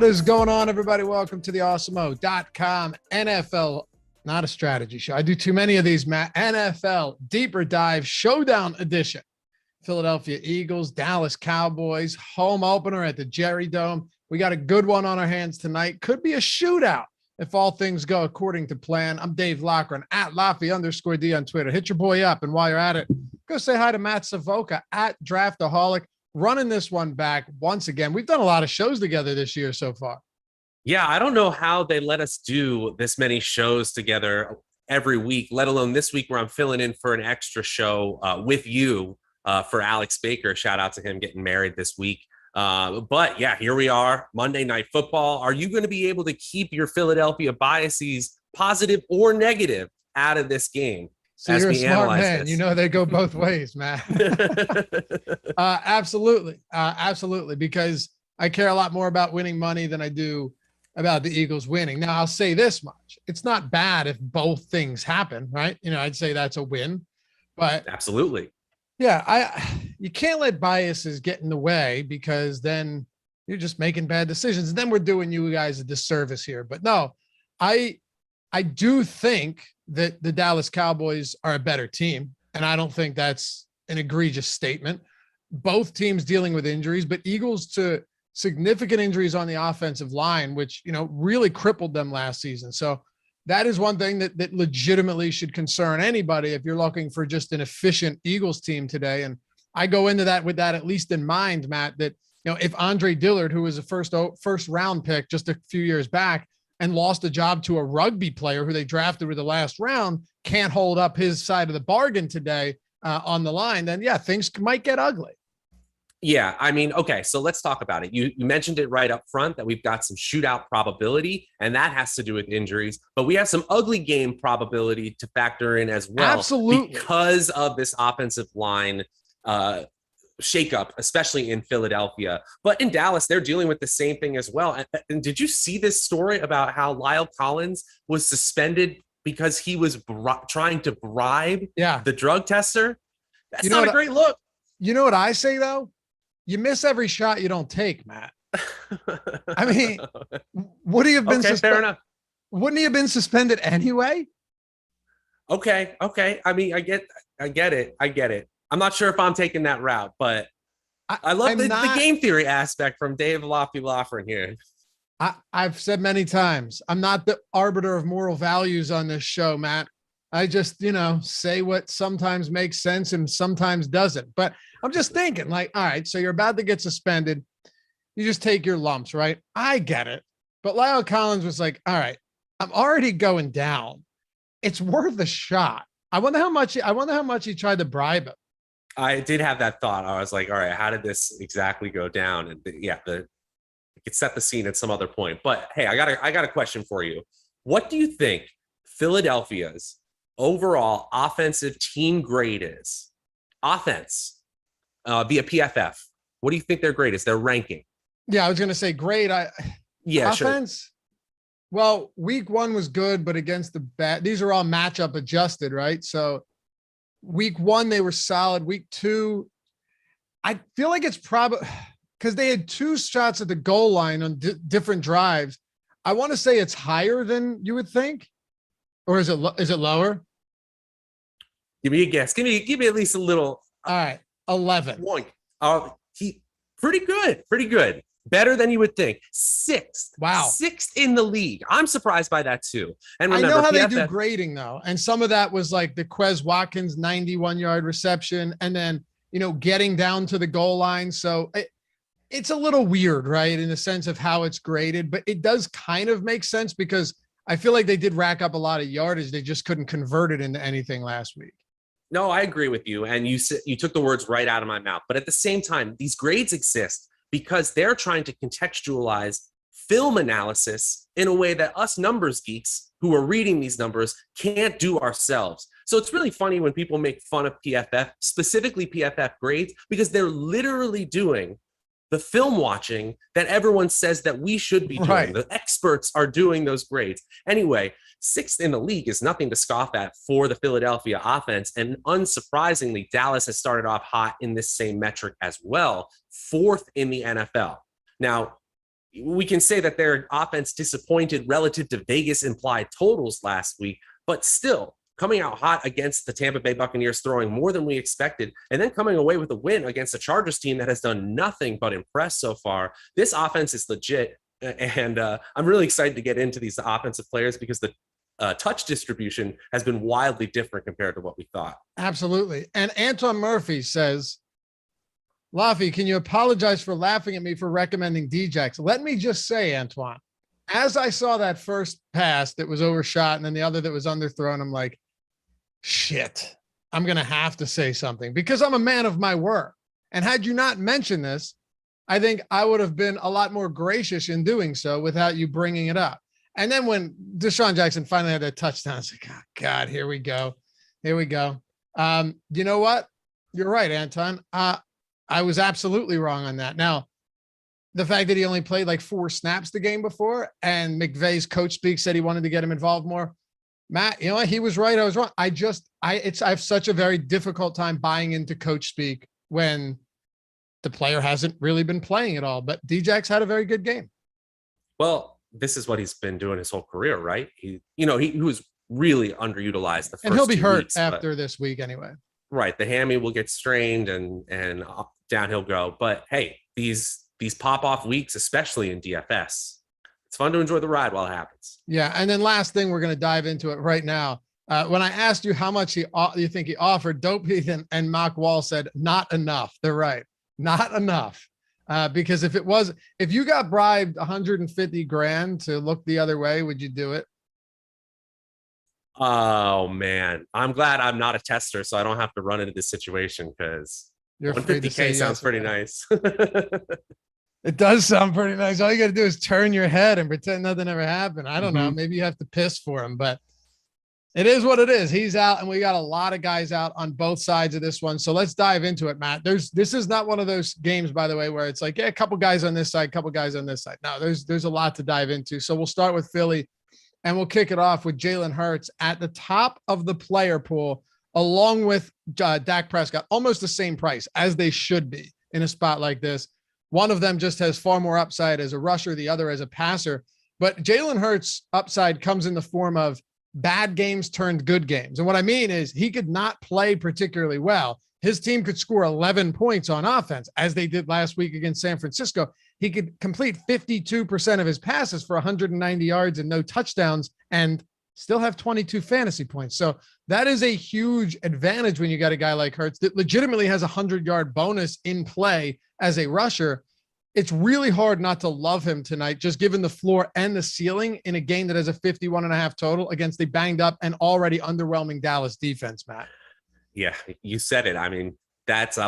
What is going on, everybody? Welcome to the Awesemo.com NFL, not a strategy show. I do too many of these, Matt. NFL Deeper Dive Showdown Edition. Philadelphia Eagles, Dallas Cowboys, home opener at the Jerry Dome. We got a good one on our hands tonight. Could be a shootout if all things go according to plan. I'm Dave Loughran at Laffy_D on Twitter. Hit your boy up, and while you're at it, go say hi to Matt Savoca at Draftaholic. Running this one back once again. We've done a lot of shows together this year so far. Yeah, I don't know how they let us do this many shows together every week, let alone this week where I'm filling in for an extra show with you for Alex Baker. Shout out to him getting married this week. But yeah, here we are, Monday Night Football. Are you going to be able to keep your Philadelphia biases, positive or negative, out of this game? So you're a smart man. You know, they go both ways, man. Absolutely. Absolutely. Because I care a lot more about winning money than I do about the Eagles winning. Now, I'll say this much. It's not bad if both things happen, right? You know, I'd say that's a win. But absolutely. Yeah, you can't let biases get in the way, because then you're just making bad decisions. And then we're doing you guys a disservice here. But no, I do think that the Dallas Cowboys are a better team. And I don't think that's an egregious statement. Both teams dealing with injuries, but Eagles to significant injuries on the offensive line, which, you know, really crippled them last season. So that is one thing that legitimately should concern anybody if you're looking for just an efficient Eagles team today. And I go into that with that at least in mind, Matt, that, you know, if Andre Dillard, who was a first round pick just a few years back, and lost a job to a rugby player who they drafted with the last round, can't hold up his side of the bargain today on the line, then yeah, things might get ugly. Yeah, I mean, okay, so let's talk about it. You mentioned it right up front that we've got some shootout probability, and that has to do with injuries, but we have some ugly game probability to factor in as well. Absolutely. Because of this offensive line shakeup, especially in Philadelphia. But in Dallas, they're dealing with the same thing as well. And did you see this story about how Lyle Collins was suspended because he was trying to bribe the drug tester? That's not a great look. You know what I say, though? You miss every shot you don't take, Matt. I mean, would he have been suspended? Fair enough. Wouldn't he have been suspended anyway? Okay. I mean, I get it. I'm not sure if I'm taking that route, but I love the game theory aspect from Dave Loughran here. I've said many times, I'm not the arbiter of moral values on this show, Matt. I just, you know, say what sometimes makes sense and sometimes doesn't. But I'm just thinking, like, all right, so you're about to get suspended. You just take your lumps, right? I get it. But Lyle Collins was like, all right, I'm already going down. It's worth a shot. I wonder how much he tried to bribe him. I did have that thought. I was like, all right, how did this exactly go down? And it could set the scene at some other point. But hey, I got a question for you. What do you think Philadelphia's overall offensive team grade is? Offense via PFF. What do you think their grade is? Their ranking? Yeah, I was going to say grade. Offense. Sure. Well, week 1 was good, but against the bad. These are all matchup adjusted, right? So week 1, they were solid. Week 2, I feel like it's probably because they had 2 shots at the goal line on different drives. I want to say it's higher than you would think, or is it lower? Give me a guess. Give me at least a little. All right, 11. Pretty good. Better than you would think. 6th. Wow. 6th in the league. I'm surprised by that too. And remember, I know how they do grading though. And some of that was like the Quez Watkins 91-yard reception and then, you know, getting down to the goal line. So it's a little weird, right? In the sense of how it's graded, but it does kind of make sense because I feel like they did rack up a lot of yardage. They just couldn't convert it into anything last week. No, I agree with you. And you took the words right out of my mouth. But at the same time, these grades exist because they're trying to contextualize film analysis in a way that us numbers geeks who are reading these numbers can't do ourselves. So it's really funny when people make fun of PFF, specifically PFF grades, because they're literally doing the film watching that everyone says that we should be doing. Right. The experts are doing those grades. Anyway, 6th in the league is nothing to scoff at for the Philadelphia offense. And unsurprisingly, Dallas has started off hot in this same metric as well. 4th in the NFL. Now, we can say that their offense disappointed relative to Vegas implied totals last week, but still coming out hot against the Tampa Bay Buccaneers, throwing more than we expected, and then coming away with a win against a Chargers team that has done nothing but impress so far. This offense is legit, and I'm really excited to get into these offensive players because the touch distribution has been wildly different compared to what we thought. Absolutely. And Anton Murphy says, Laffy, can you apologize for laughing at me for recommending Djax? Let me just say, Antoine, as I saw that first pass that was overshot and then the other that was underthrown, I'm like, shit, I'm going to have to say something because I'm a man of my word. And had you not mentioned this, I think I would have been a lot more gracious in doing so without you bringing it up. And then when Deshaun Jackson finally had that touchdown, I was like, oh, God, here we go. Here we go. You know what? You're right, Anton. I was absolutely wrong on that. Now, the fact that he only played like 4 snaps the game before and McVay's coach speak said he wanted to get him involved more. Matt, you know what? He was right. I was wrong. I have such a very difficult time buying into coach speak when the player hasn't really been playing at all, but Djax had a very good game. Well, this is what he's been doing his whole career, right? He was really underutilized the first, and he'll be 2 hurt weeks, after this week anyway. Right. The hammy will get strained and down he'll go. But hey, these pop off weeks, especially in DFS, it's fun to enjoy the ride while it happens. Yeah. And then last thing, we're going to dive into it right now. When I asked you how much you think he offered, Dope Heath and Mock Wall said, not enough. They're right. Not enough. Because if you got bribed 150 grand to look the other way, would you do it? Oh man, I'm glad I'm not a tester, so I don't have to run into this situation because 150K sounds pretty nice. It does sound pretty nice. All you got to do is turn your head and pretend nothing ever happened. I don't know. Maybe you have to piss for him, but it is what it is. He's out, and we got a lot of guys out on both sides of this one. So let's dive into it, Matt. This is not one of those games, by the way, where it's like, yeah, a couple guys on this side, couple guys on this side. No, there's a lot to dive into. So we'll start with Philly, and we'll kick it off with Jalen Hurts at the top of the player pool, along with Dak Prescott, almost the same price as they should be in a spot like this. One of them just has far more upside as a rusher, the other as a passer. But Jalen Hurts' upside comes in the form of bad games turned good games. And what I mean is he could not play particularly well. His team could score 11 points on offense, as they did last week against San Francisco. He could complete 52% of his passes for 190 yards and no touchdowns and still have 22 fantasy points. So that is a huge advantage when you got a guy like Hurts that legitimately has a 100-yard bonus in play as a rusher. It's really hard not to love him tonight, just given the floor and the ceiling in a game that has a 51.5 total against a banged up and already underwhelming Dallas defense, Matt. Yeah, you said it. I mean, that's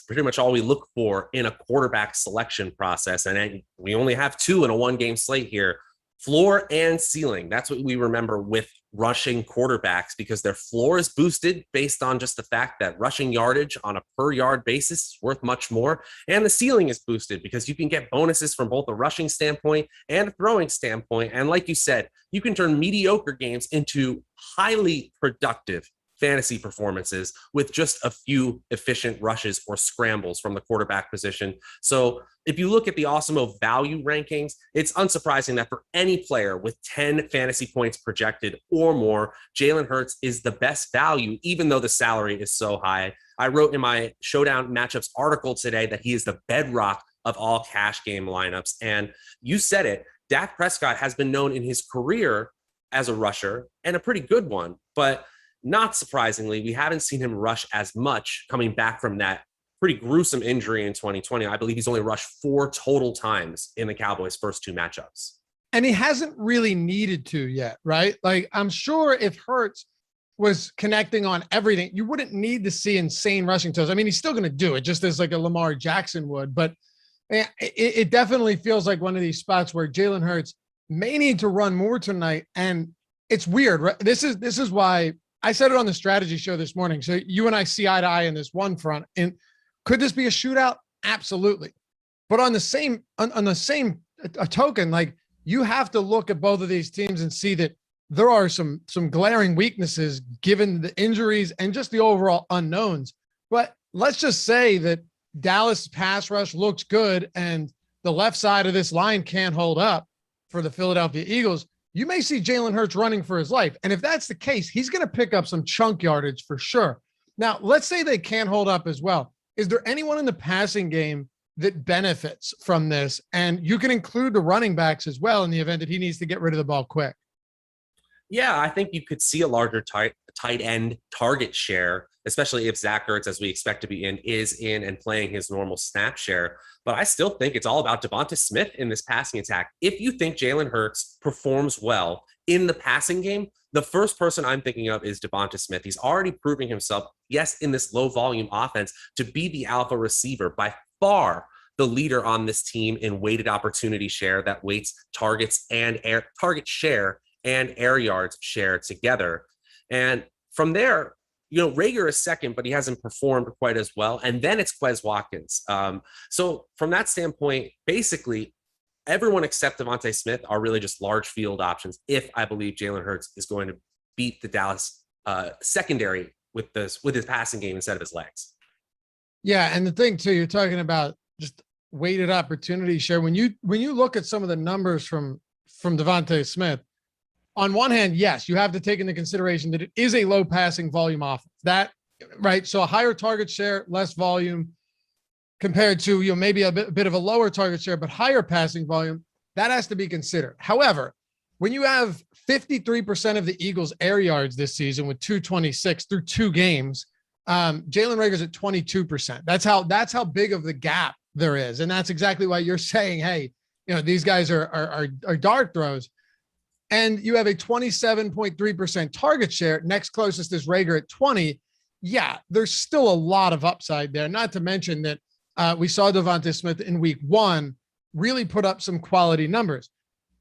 pretty much all we look for in a quarterback selection process. And we only have 2 in a 1-game slate here. Floor and ceiling. That's what we remember with rushing quarterbacks, because their floor is boosted based on just the fact that rushing yardage on a per yard basis is worth much more. And the ceiling is boosted because you can get bonuses from both a rushing standpoint and a throwing standpoint. And like you said, you can turn mediocre games into highly productive fantasy performances with just a few efficient rushes or scrambles from the quarterback position. So if you look at the Awesemo value rankings, it's unsurprising that for any player with 10 fantasy points projected or more, Jalen Hurts is the best value, even though the salary is so high. I wrote in my Showdown matchups article today that he is the bedrock of all cash game lineups. And you said it, Dak Prescott has been known in his career as a rusher, and a pretty good one, but not surprisingly, we haven't seen him rush as much coming back from that pretty gruesome injury in 2020. I believe he's only rushed 4 total times in the Cowboys' first 2 matchups. And he hasn't really needed to yet, right? Like, I'm sure if Hurts was connecting on everything, you wouldn't need to see insane rushing totals. I mean, he's still going to do it just as like a Lamar Jackson would, but it definitely feels like one of these spots where Jalen Hurts may need to run more tonight. And it's weird, right? This is why I said it on the strategy show this morning. So you and I see eye to eye in this one front. And could this be a shootout? Absolutely. But on the same token, like, you have to look at both of these teams and see that there are some glaring weaknesses given the injuries and just the overall unknowns. But let's just say that Dallas pass rush looks good and the left side of this line can't hold up for the Philadelphia Eagles, you may see Jalen Hurts running for his life. And if that's the case, he's going to pick up some chunk yardage for sure. Now, let's say they can't hold up as well. Is there anyone in the passing game that benefits from this? And you can include the running backs as well in the event that he needs to get rid of the ball quick. Yeah, I think you could see a larger tight end target share, especially if Zach Ertz, as we expect to be is in and playing his normal snap share. But I still think it's all about Devonta Smith in this passing attack. If you think Jalen Hurts performs well in the passing game, the first person I'm thinking of is Devonta Smith. He's already proving himself, yes, in this low volume offense, to be the alpha receiver, by far the leader on this team in weighted opportunity share that weights targets and target share and air yards share together. And from there, Rager is second, but he hasn't performed quite as well. And then it's Quez Watkins. So from that standpoint, basically everyone except Devonta Smith are really just large field options if I believe Jalen Hurts is going to beat the Dallas secondary with his passing game instead of his legs. Yeah, and the thing too, you're talking about just weighted opportunity share. When you look at some of the numbers from Devonta Smith, on one hand, yes, you have to take into consideration that it is a low passing volume offense. That, right? So a higher target share, less volume compared to, maybe a bit of a lower target share, but higher passing volume, that has to be considered. However, when you have 53% of the Eagles' air yards this season with 226 through 2 games, Jalen Reagor's at 22%. That's how big of the gap there is. And that's exactly why you're saying, hey, these guys are dart throws. And you have a 27.3% target share. Next closest is Reagor at 20. Yeah, there's still a lot of upside there. Not to mention that we saw Devonta Smith in week 1 really put up some quality numbers.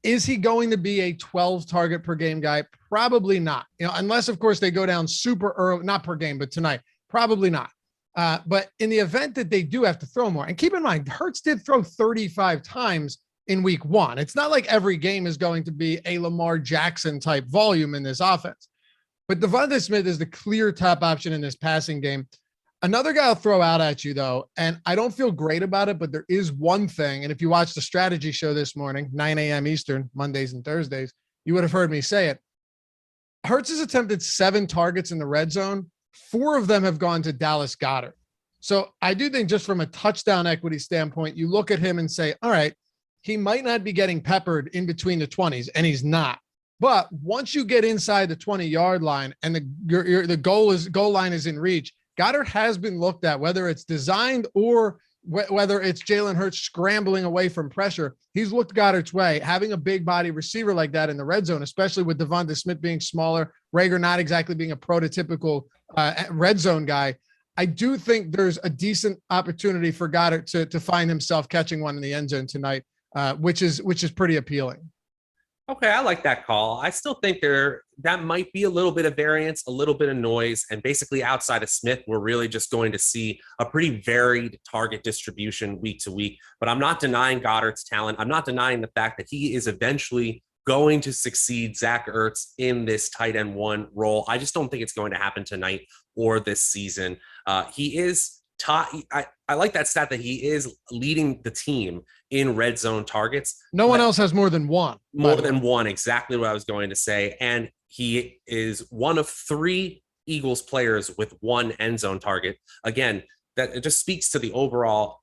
Is he going to be a 12 target per game guy? Probably not. Unless of course they go down super early, not per game, but tonight, probably not. But in the event that they do have to throw more, and keep in mind, Hurts did throw 35 times in week 1. It's not like every game is going to be a Lamar Jackson type volume in this offense, but Devonta Smith is the clear top option in this passing game. Another guy I'll throw out at you though, and I don't feel great about it, but there is one thing. And if you watch the strategy show this morning, 9 a.m. Eastern, Mondays and Thursdays, you would have heard me say it. Hurts has attempted 7 targets in the red zone. 4 of them have gone to Dallas Goedert. So I do think just from a touchdown equity standpoint, you look at him and say, all right, he might not be getting peppered in between the 20s, and he's not. But once you get inside the 20-yard line and the goal line is in reach, Goddard has been looked at, whether it's designed or whether it's Jalen Hurts scrambling away from pressure. He's looked Goddard's way. Having a big body receiver like that in the red zone, especially with Devonta Smith being smaller, Reagor not exactly being a prototypical red zone guy, I do think there's a decent opportunity for Goddard to find himself catching one in the end zone tonight. Which is pretty appealing. Okay, I like that call. I still think that might be a little bit of variance, a little bit of noise, and basically outside of Smith, we're really just going to see a pretty varied target distribution week to week. But I'm not denying Goddard's talent. I'm not denying the fact that he is eventually going to succeed Zach Ertz in this tight end 1 role. I just don't think it's going to happen tonight or this season. He is I like that stat that he is leading the team in red zone targets. No one else has more than 1. More than 1, exactly what I was going to say. And he is one of 3 Eagles players with 1 end zone target. Again, that it just speaks to the overall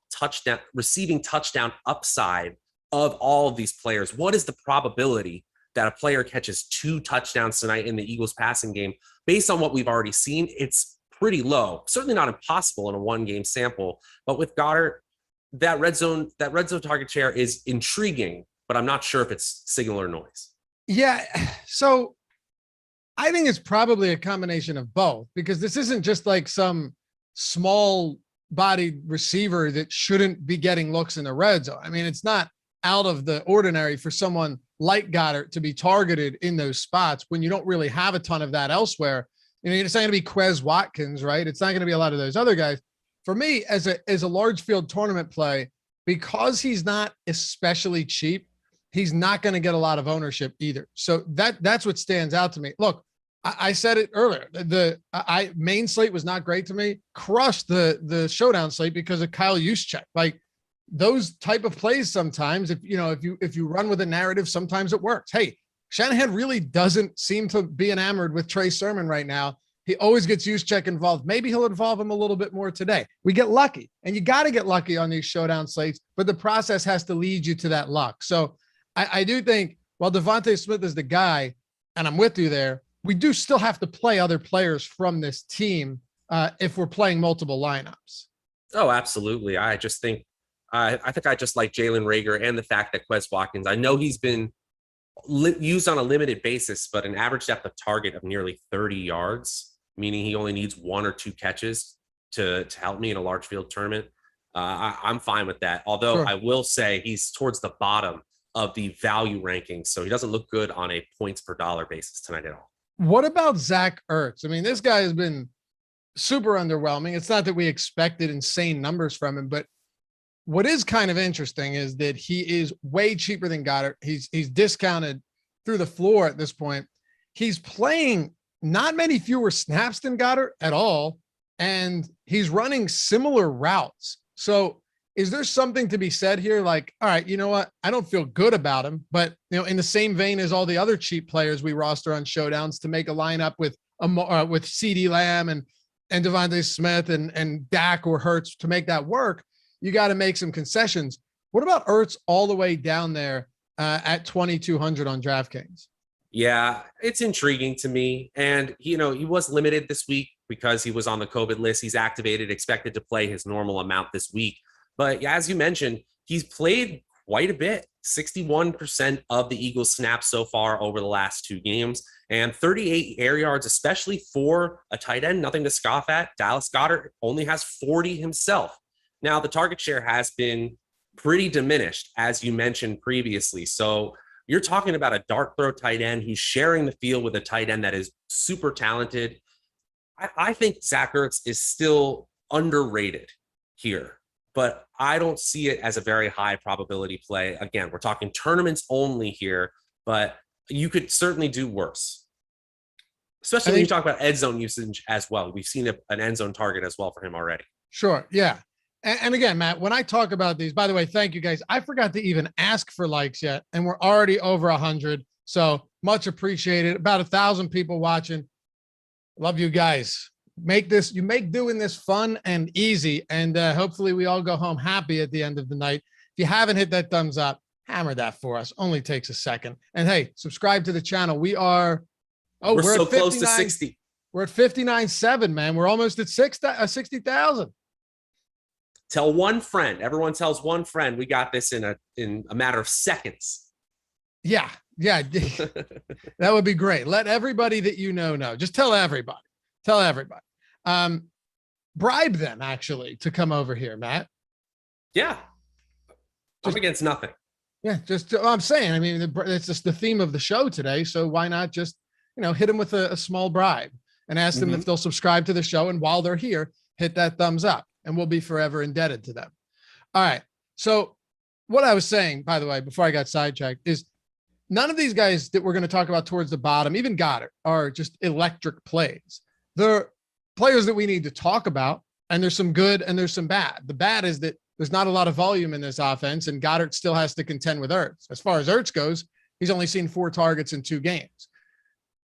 receiving touchdown upside of all of these players. What is the probability that a player catches 2 touchdowns tonight in the Eagles passing game? Based on what we've already seen, it's pretty low. Certainly not impossible in a 1-game sample, but with Goddard, that red zone target share is intriguing, but I'm not sure if it's signal or noise. Yeah. So I think it's probably a combination of both, because this isn't just like some small bodied receiver that shouldn't be getting looks in the red zone. I mean, it's not out of the ordinary for someone like Goddard to be targeted in those spots when you don't really have a ton of that elsewhere. It's not going to be Quez Watkins, right? It's not going to be a lot of those other guys. For me, as a large field tournament play, because he's not especially cheap, he's not going to get a lot of ownership either. So that's what stands out to me. Look, I said it earlier. The main slate was not great to me. Crushed the showdown slate because of Kyle Juszczyk. Like, those type of plays sometimes, if you run with a narrative, sometimes it works. Hey, Shanahan really doesn't seem to be enamored with Trey Sermon right now. He always gets Juszczyk involved. Maybe he'll involve him a little bit more today. We get lucky, and you got to get lucky on these showdown slates, but the process has to lead you to that luck. So I do think while Devontae Smith is the guy, and I'm with you there, we do still have to play other players from this team if we're playing multiple lineups. Oh, absolutely. I just think I just like Jalen Reagor and the fact that Quez Watkins, I know he's been used on a limited basis, but an average depth of target of nearly 30 yards, meaning he only needs 1 or 2 catches to help me in a large field tournament. I'm fine with that. Although sure. I will say he's towards the bottom of the value rankings, so he doesn't look good on a points per dollar basis tonight at all. What about Zach Ertz? I mean, this guy has been super underwhelming. It's not that we expected insane numbers from him, but what is kind of interesting is that he is way cheaper than Goddard. He's discounted through the floor at this point. He's playing not many fewer snaps than Goddard at all, and he's running similar routes. So is there something to be said here? Like, all right, you know what? I don't feel good about him, but in the same vein as all the other cheap players we roster on showdowns, to make a lineup with CeeDee Lamb and Devontae Smith and Dak or Hurts to make that work, you got to make some concessions. What about Ertz all the way down there at 2,200 on DraftKings? Yeah, it's intriguing to me. And, he was limited this week because he was on the COVID list. He's activated, expected to play his normal amount this week. But as you mentioned, he's played quite a bit, 61% of the Eagles snaps so far over the last 2 games, and 38 air yards, especially for a tight end, nothing to scoff at. Dallas Goedert only has 40 himself. Now, the target share has been pretty diminished, as you mentioned previously. So you're talking about a dart throw tight end who's sharing the field with a tight end that is super talented. I think Zach Ertz is still underrated here, but I don't see it as a very high probability play. Again, we're talking tournaments only here, but you could certainly do worse, especially when you talk about end zone usage as well. We've seen an end zone target as well for him already. Sure. Yeah. And again, Matt, when I talk about these, by the way, thank you guys. I forgot to even ask for likes yet, and we're already over 100. So much appreciated. About 1,000 people watching. Love you guys. You make doing this fun and easy, and hopefully we all go home happy at the end of the night. If you haven't hit that thumbs up, hammer that for us. Only takes a second. And hey, subscribe to the channel. We're so close to 60. We're at 59.7, man. We're almost at 60,000. Tell one friend. Everyone tells one friend. We got this in a matter of seconds. Yeah. That would be great. Let everybody that know. Just tell everybody. Bribe them actually to come over here, Matt. Yeah. I'm against nothing. Yeah. I'm saying, I mean, it's just the theme of the show today. So why not just, hit them with a small bribe and ask them if they'll subscribe to the show. And while they're here, hit that thumbs up, and we'll be forever indebted to them. All right. So what I was saying, by the way, before I got sidetracked, is none of these guys that we're going to talk about towards the bottom, even Goddard, are just electric plays. They're players that we need to talk about, and there's some good and there's some bad. The bad is that there's not a lot of volume in this offense, and Goddard still has to contend with Ertz. As far as Ertz goes, he's only seen 4 targets in 2 games.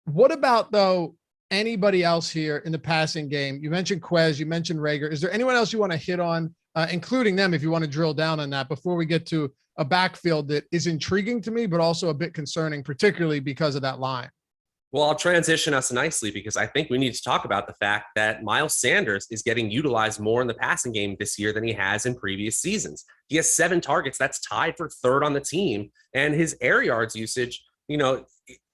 What about, though, anybody else here in the passing game? You mentioned Quez, you mentioned Reagor. Is there anyone else you want to hit on, including them, if you want to drill down on that before we get to a backfield that is intriguing to me, but also a bit concerning, particularly because of that line? Well, I'll transition us nicely because I think we need to talk about the fact that Miles Sanders is getting utilized more in the passing game this year than he has in previous seasons. He has 7 targets. That's tied for 3rd on the team. And his air yards usage,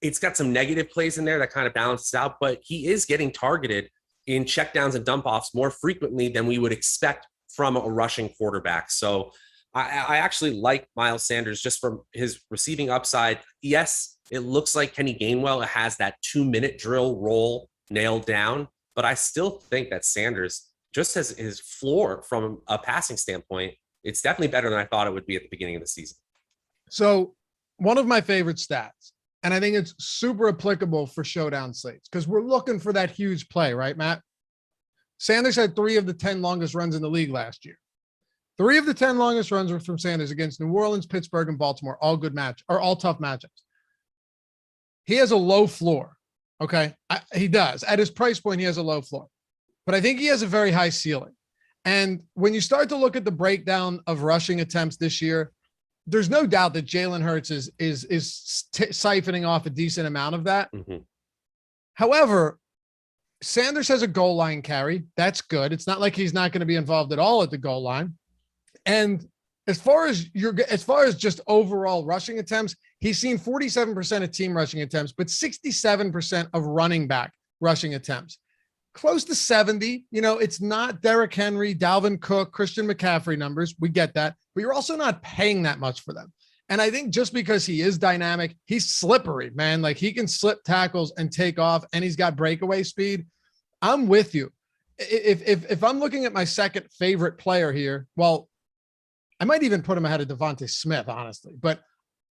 it's got some negative plays in there that kind of balances out, but he is getting targeted in checkdowns and dump offs more frequently than we would expect from a rushing quarterback. So I actually like Miles Sanders just from his receiving upside. Yes, it looks like Kenny Gainwell has that 2-minute drill roll nailed down, but I still think that Sanders, just as his floor from a passing standpoint, it's definitely better than I thought it would be at the beginning of the season. So one of my favorite stats, and I think it's super applicable for showdown slates because we're looking for that huge play, right, Matt? Sanders had 3 of the 10 longest runs in the league last year. 3 of the 10 longest runs were from Sanders against New Orleans, Pittsburgh, and Baltimore. All good match or all tough matchups. He has a low floor. Okay. He does. At his price point, he has a low floor, but I think he has a very high ceiling. And when you start to look at the breakdown of rushing attempts this year, there's no doubt that Jalen Hurts is siphoning off a decent amount of that. Mm-hmm. However, Sanders has a goal line carry. That's good. It's not like he's not going to be involved at all at the goal line. And as far as just overall rushing attempts, he's seen 47% of team rushing attempts, but 67% of running back rushing attempts. Close to 70. You know, it's not Derrick Henry, Dalvin Cook, Christian McCaffrey numbers. We get that, but you're also not paying that much for them. And I think just because he is dynamic, he's slippery, man. Like he can slip tackles and take off, and he's got breakaway speed. I'm with you. If I'm looking at my second favorite player here, well, I might even put him ahead of Devontae Smith, honestly, but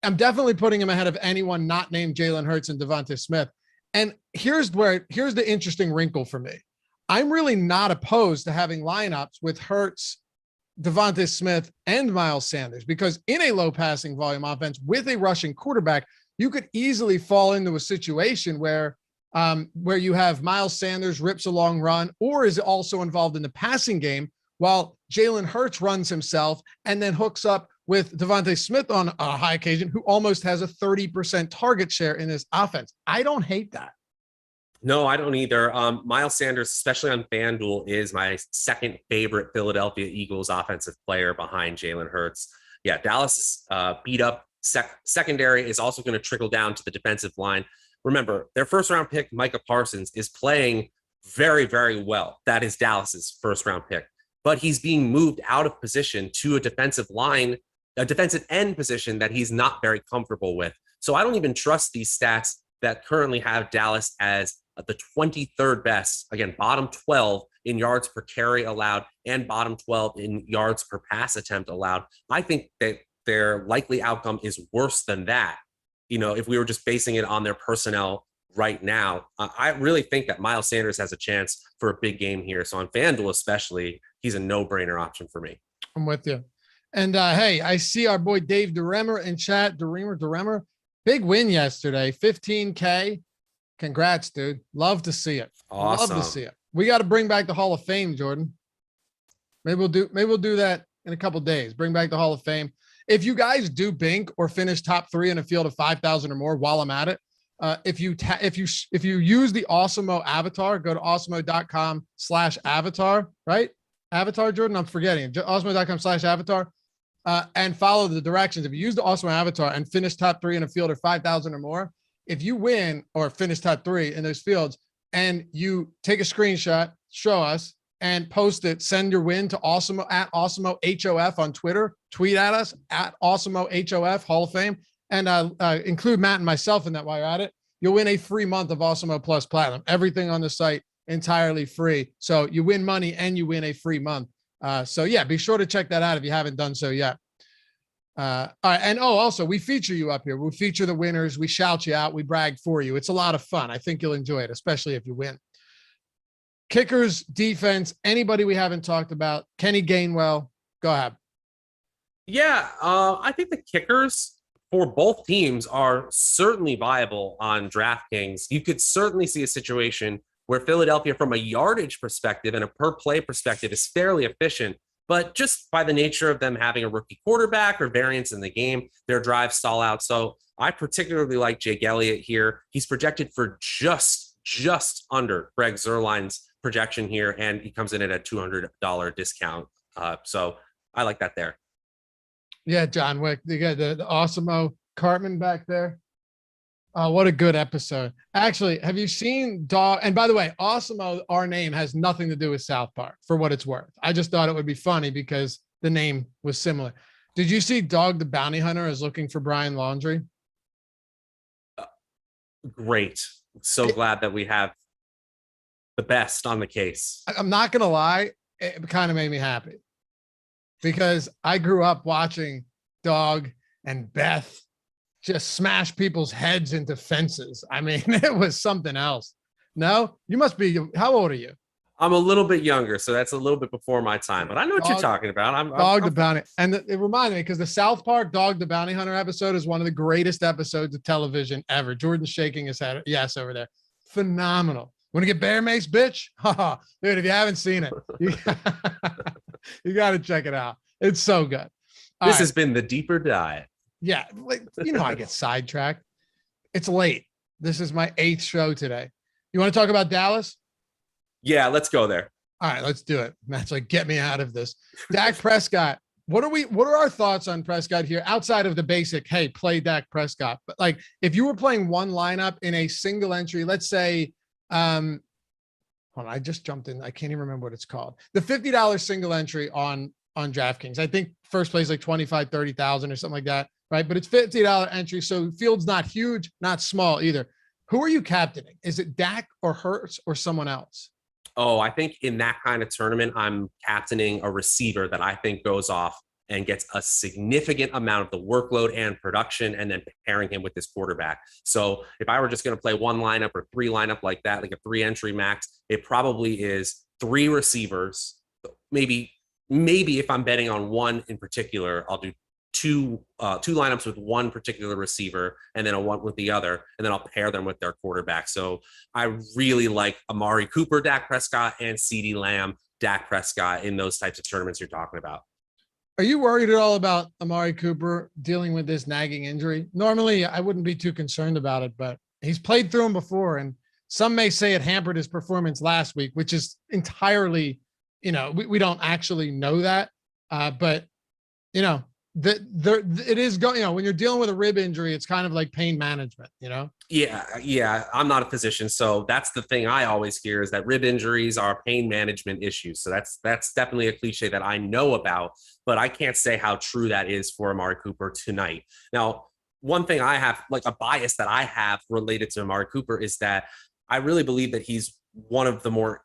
I'm definitely putting him ahead of anyone not named Jalen Hurts and Devontae Smith. And here's the interesting wrinkle for me. I'm really not opposed to having lineups with Hurts, Devontae Smith, and Miles Sanders, because in a low passing volume offense with a rushing quarterback, you could easily fall into a situation where you have Miles Sanders rips a long run or is also involved in the passing game while Jalen Hurts runs himself and then hooks up with Devontae Smith on a high occasion, who almost has a 30% target share in this offense. I don't hate that. No, I don't either. Miles Sanders, especially on FanDuel, is my second favorite Philadelphia Eagles offensive player behind Jalen Hurts. Yeah, Dallas' beat up secondary is also going to trickle down to the defensive line. Remember, their first round pick, Micah Parsons, is playing very, very well. That is Dallas's first round pick. But he's being moved out of position to a defensive end position that he's not very comfortable with. So I don't even trust these stats that currently have Dallas as the 23rd best, again, bottom 12 in yards per carry allowed and bottom 12 in yards per pass attempt allowed. I think that their likely outcome is worse than that. You know, if we were just basing it on their personnel right now, I really think that Miles Sanders has a chance for a big game here. So on FanDuel especially, he's a no-brainer option for me. I'm with you. And hey, I see our boy Dave DeRemer in chat. DeRemer, big win yesterday, 15K. Congrats, dude. Love to see it. Awesome. Love to see it. We got to bring back the Hall of Fame, Jordan. Maybe we'll do that in a couple days. Bring back the Hall of Fame. If you guys do bink or finish top 3 in a field of 5,000 or more while I'm at it, if you use the Awesemo avatar, go to awesemo.com/avatar, right? Avatar, Jordan, I'm forgetting. Awesemo.com/avatar, and follow the directions. If you use the Awesemo avatar and finish top 3 in a field of 5,000 or more, if you win or finish top 3 in those fields and you take a screenshot, show us, and post it, send your win to Awesemo at Awesemo HOF on Twitter, tweet at us at Awesemo HOF Hall of Fame, and include Matt and myself in that while you're at it. You'll win a free month of Awesemo Plus Platinum. Everything on the site entirely free. So you win money and you win a free month. So yeah, be sure to check that out if you haven't done so yet. All right. And also we feature you up here. We feature the winners. We shout you out. We brag for you. It's a lot of fun. I think you'll enjoy it, especially if you win. Kickers, defense, anybody we haven't talked about. Kenny Gainwell, go ahead. Yeah, I think the kickers for both teams are certainly viable on DraftKings. You could certainly see a situation where Philadelphia, from a yardage perspective and a per play perspective, is fairly efficient, but just by the nature of them having a rookie quarterback or variance in the game, their drives stall out. So I particularly like Jake Elliott here. He's projected for just under Greg Zuerlein's projection here, and he comes in at a $200 discount. So I like that there. Yeah, John Wick. You got the Awesemo Cartman back there. What a good episode. Actually, have you seen Dog? And by the way, Awesemo, our name has nothing to do with South Park, for what it's worth. I just thought it would be funny because the name was similar. Did you see Dog the Bounty Hunter is looking for Brian Laundrie? Great. So glad that we have the best on the case. I'm not going to lie. It kind of made me happy because I grew up watching Dog and Beth just smash people's heads into fences. I mean, it was something else. No, you must be, how old are you? I'm a little bit younger, so that's a little bit before my time, but I know what you're talking about. Dog the Bounty. And it reminded me because the South Park Dog the Bounty Hunter episode is one of the greatest episodes of television ever. Jordan's shaking his head. Yes, over there. Phenomenal. Want to get bear mace, bitch? Dude, if you haven't seen it, you got to check it out. It's so good. This has been the Deeper Dive. Yeah. I get sidetracked. It's late. This is my 8th show today. You want to talk about Dallas? Yeah, let's go there. All right, let's do it. Matt's like, get me out of this. Dak Prescott. What are our thoughts on Prescott here outside of the basic, hey, play Dak Prescott? But like if you were playing one lineup in a single entry, let's say, hold on, I just jumped in. I can't even remember what it's called. The $50 single entry on DraftKings. I think first place like 25, 30,000 or something like that. Right. But it's $50 entry. So field's not huge, not small either. Who are you captaining? Is it Dak or Hurts or someone else? Oh, I think in that kind of tournament, I'm captaining a receiver that I think goes off and gets a significant amount of the workload and production, and then pairing him with this quarterback. So if I were just going to play one lineup or 3 lineup like that, like a 3 entry max, it probably is 3 receivers. Maybe if I'm betting on one in particular, I'll do two lineups with one particular receiver and then a one with the other, and then I'll pair them with their quarterback. So I really like Amari Cooper, Dak Prescott, and CeeDee Lamb, Dak Prescott in those types of tournaments you're talking about. Are you worried at all about Amari Cooper dealing with this nagging injury? Normally, I wouldn't be too concerned about it, but he's played through them before, and some may say it hampered his performance last week, which is entirely, we don't actually know that, but it is going, when you're dealing with a rib injury, it's kind of like pain management, Yeah. I'm not a physician. So that's the thing I always hear is that rib injuries are pain management issues. So that's definitely a cliche that I know about, but I can't say how true that is for Amari Cooper tonight. Now, one thing I have, like a bias that I have related to Amari Cooper, is that I really believe that he's one of the more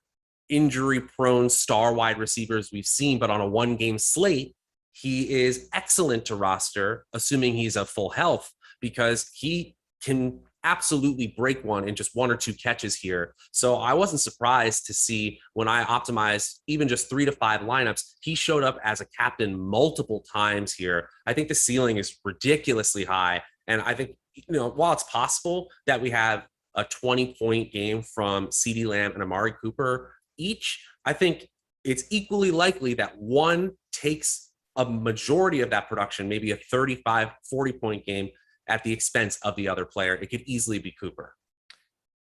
injury prone star wide receivers we've seen, but on a 1-game slate, he is excellent to roster, assuming he's at full health, because he can absolutely break one in just 1 or 2 catches here. So I wasn't surprised to see when I optimized even just 3 to 5 lineups, he showed up as a captain multiple times here. I think the ceiling is ridiculously high. And I think, while it's possible that we have a 20-point game from CeeDee Lamb and Amari Cooper each, I think it's equally likely that one takes a majority of that production, maybe a 35, 40-point game at the expense of the other player. It could easily be Cooper.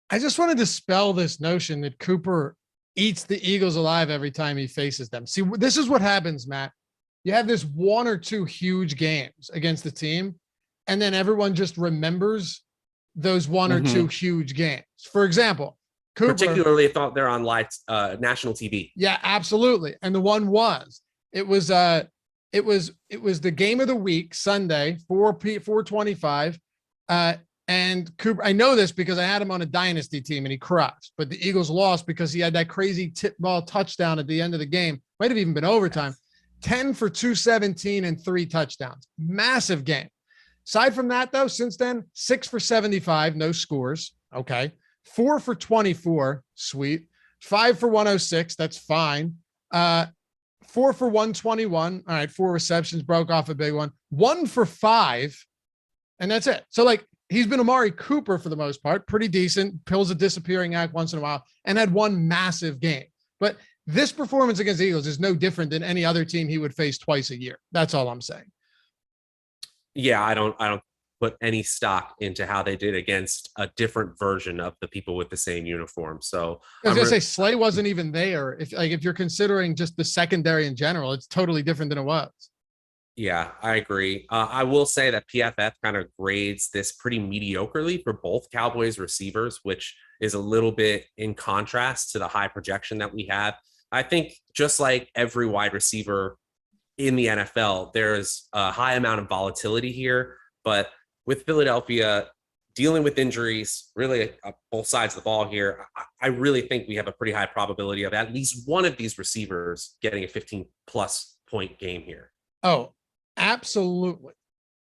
I just want to dispel this notion that Cooper eats the Eagles alive every time he faces them. See, this is what happens, Matt. You have this 1 or 2 huge games against the team, and then everyone just remembers those 1 or 2 huge games. For example, Cooper, particularly if they're on live national TV. Yeah, absolutely. And the one it was the game of the week, Sunday, 4:25. And Cooper, I know this because I had him on a dynasty team and he crushed, but the Eagles lost because he had that crazy tip ball touchdown at the end of the game. Might have even been overtime. 10 for 217 and 3 touchdowns. Massive game. Aside from that, though, since then, 6 for 75, no scores. Okay. 4 for 24. Sweet. 5 for 106. That's fine. 4 for 121. All right. 4 receptions, broke off a big one. 1 for 5. And that's it. So he's been Amari Cooper for the most part, pretty decent, pulls a disappearing act once in a while, and had one massive game. But this performance against the Eagles is no different than any other team he would face twice a year. That's all I'm saying. Yeah, I don't put any stock into how they did against a different version of the people with the same uniform. So I was gonna say Slay wasn't even there. If you're considering just the secondary in general, it's totally different than it was. Yeah, I agree. I will say that PFF kind of grades this pretty mediocrely for both Cowboys receivers, which is a little bit in contrast to the high projection that we have. I think just like every wide receiver in the NFL, there's a high amount of volatility here, but with Philadelphia dealing with injuries, really both sides of the ball here, I really think we have a pretty high probability of at least one of these receivers getting a 15-plus point game here. Oh, absolutely.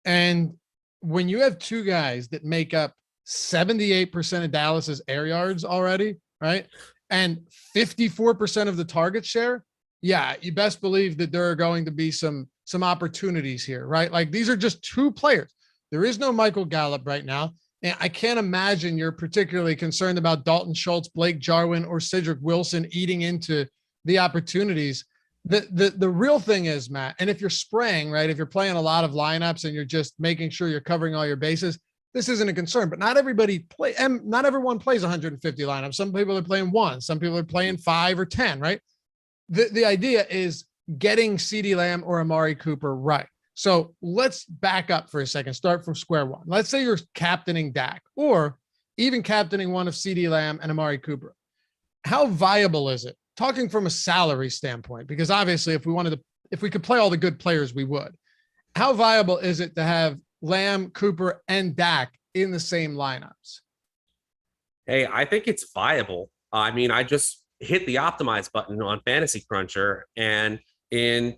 And when you have 2 guys that make up 78% of Dallas's air yards already, right? and 54% of the target share, yeah, you best believe that there are going to be some opportunities here, right? Like these are just two players. There is no Michael Gallup right now. And I can't imagine you're particularly concerned about Dalton Schultz, Blake Jarwin, or Cedric Wilson eating into the opportunities. The real thing is, Matt, and if you're spraying, right, if you're playing a lot of lineups and you're just making sure you're covering all your bases, this isn't a concern. But not everyone plays 150 lineups. Some people are playing one, some people are playing 5 or 10, right? The idea is getting CeeDee Lamb or Amari Cooper right. So let's back up for a second, start from square one. Let's say you're captaining Dak or even captaining one of CeeDee Lamb and Amari Cooper. How viable is it? Talking from a salary standpoint, because obviously if we could play all the good players, we would. How viable is it to have Lamb, Cooper, and Dak in the same lineups? Hey, I think it's viable. I mean, I just hit the optimize button on Fantasy Cruncher, and in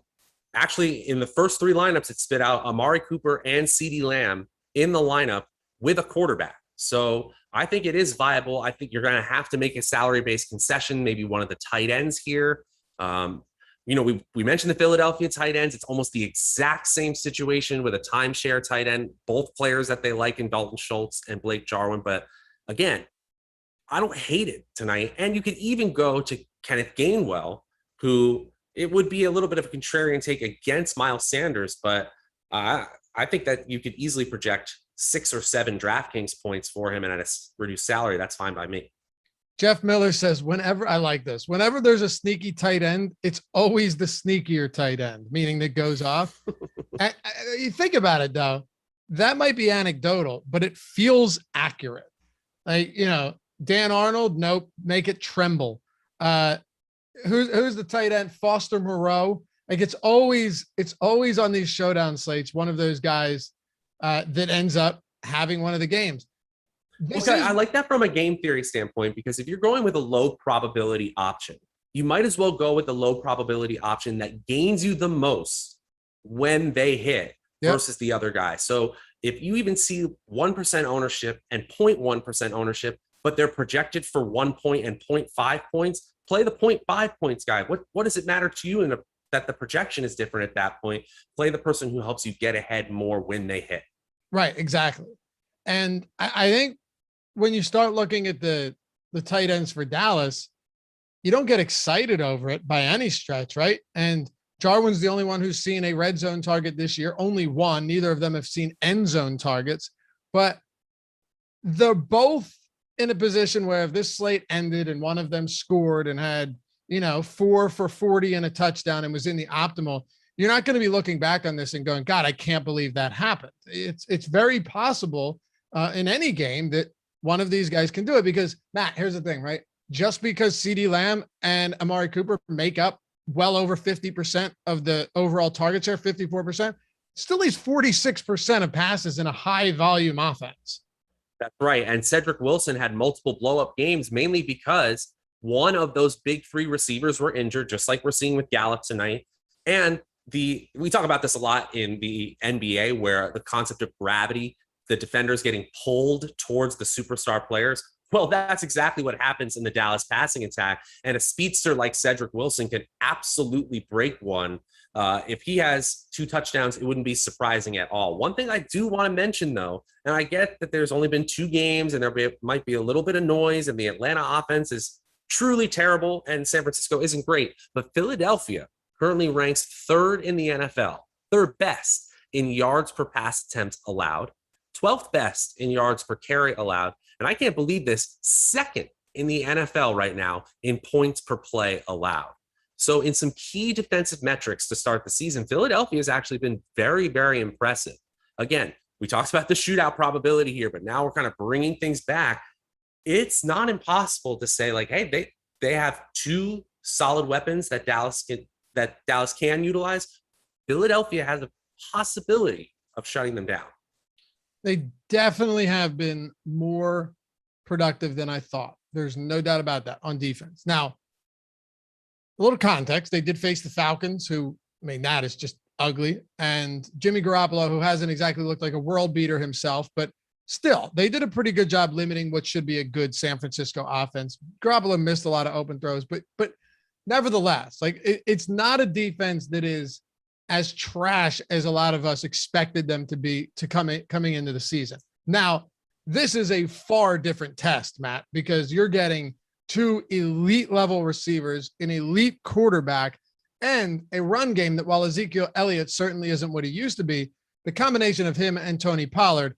the first 3 lineups, it spit out Amari Cooper and CeeDee Lamb in the lineup with a quarterback. So I think it is viable. I think you're going to have to make a salary-based concession, maybe one of the tight ends here. We mentioned the Philadelphia tight ends. It's almost the exact same situation with a timeshare tight end, both players that they like in Dalton Schultz and Blake Jarwin. But again, I don't hate it tonight. And you could even go to Kenneth Gainwell, who it would be a little bit of a contrarian take against Miles Sanders, but I think that you could easily project 6 or 7 DraftKings points for him, and at a reduced salary, that's fine by me. Jeff Miller says, whenever there's a sneaky tight end, it's always the sneakier tight end, meaning that goes off. You think about it though, that might be anecdotal, but it feels accurate. Like, Dan Arnold, nope, make it Tremble. Who's the tight end? Foster Moreau. Like it's always on these showdown slates, one of those guys that ends up having one of the games. I like that from a game theory standpoint, because if you're going with a low probability option, you might as well go with the low probability option that gains you the most when they hit versus the other guy. So if you even see 1% ownership and 0.1% ownership, but they're projected for 1 point and 0.5 points, play the 0.5 points guy. What does it matter to you that the projection is different at that point? Play the person who helps you get ahead more when they hit. Right, exactly. And I think when you start looking at the tight ends for Dallas, you don't get excited over it by any stretch, right? And Jarwin's the only one who's seen a red zone target this year, only one. Neither of them have seen end zone targets, but they're both in a position where if this slate ended and one of them scored and had, 4 for 40 and a touchdown and was in the optimal, you're not going to be looking back on this and going, God, I can't believe that happened. It's very possible in any game that one of these guys can do it, because Matt, here's the thing, right? Just because CeeDee Lamb and Amari Cooper make up well over 50% of the overall target share, 54%, still leaves 46% of passes in a high volume offense. That's right. And Cedric Wilson had multiple blow-up games, mainly because one of those big 3 receivers were injured, just like we're seeing with Gallup tonight. And we talk about this a lot in the NBA, where the concept of gravity, the defenders getting pulled towards the superstar players. Well, that's exactly what happens in the Dallas passing attack. And a speedster like Cedric Wilson can absolutely break one. If he has 2 touchdowns, it wouldn't be surprising at all. One thing I do want to mention, though, and I get that there's only been 2 games and might be a little bit of noise, and the Atlanta offense is truly terrible and San Francisco isn't great, but Philadelphia currently ranks 3rd in the NFL, 3rd best in yards per pass attempts allowed, 12th best in yards per carry allowed, and I can't believe this, 2nd in the NFL right now in points per play allowed. So in some key defensive metrics to start the season, Philadelphia has actually been very, very impressive. Again, we talked about the shootout probability here, but now we're kind of bringing things back. It's not impossible to say, like, hey, they have 2 solid weapons that Dallas can utilize. Philadelphia has a possibility of shutting them down. They definitely have been more productive than I thought. There's no doubt about that on defense. Now, a little context, they did face the Falcons, who, that is just ugly. And Jimmy Garoppolo, who hasn't exactly looked like a world beater himself, but still, they did a pretty good job limiting what should be a good San Francisco offense. Garoppolo missed a lot of open throws, but nevertheless, like it's not a defense that is as trash as a lot of us expected them to be coming into the season. Now, this is a far different test, Matt, because you're getting two elite level receivers, an elite quarterback, and a run game that, while Ezekiel Elliott certainly isn't what he used to be, the combination of him and Tony Pollard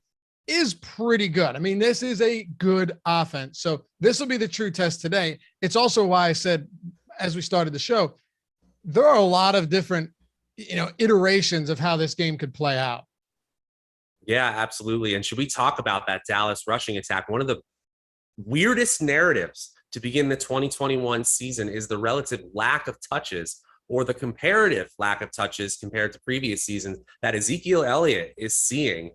is pretty good. I mean, this is a good offense. So this will be the true test today. It's also why I said, as we started the show, there are a lot of different, iterations of how this game could play out. Yeah, absolutely. And should we talk about that Dallas rushing attack? One of the weirdest narratives to begin the 2021 season is the relative lack of touches, or the comparative lack of touches compared to previous seasons, that Ezekiel Elliott is seeing,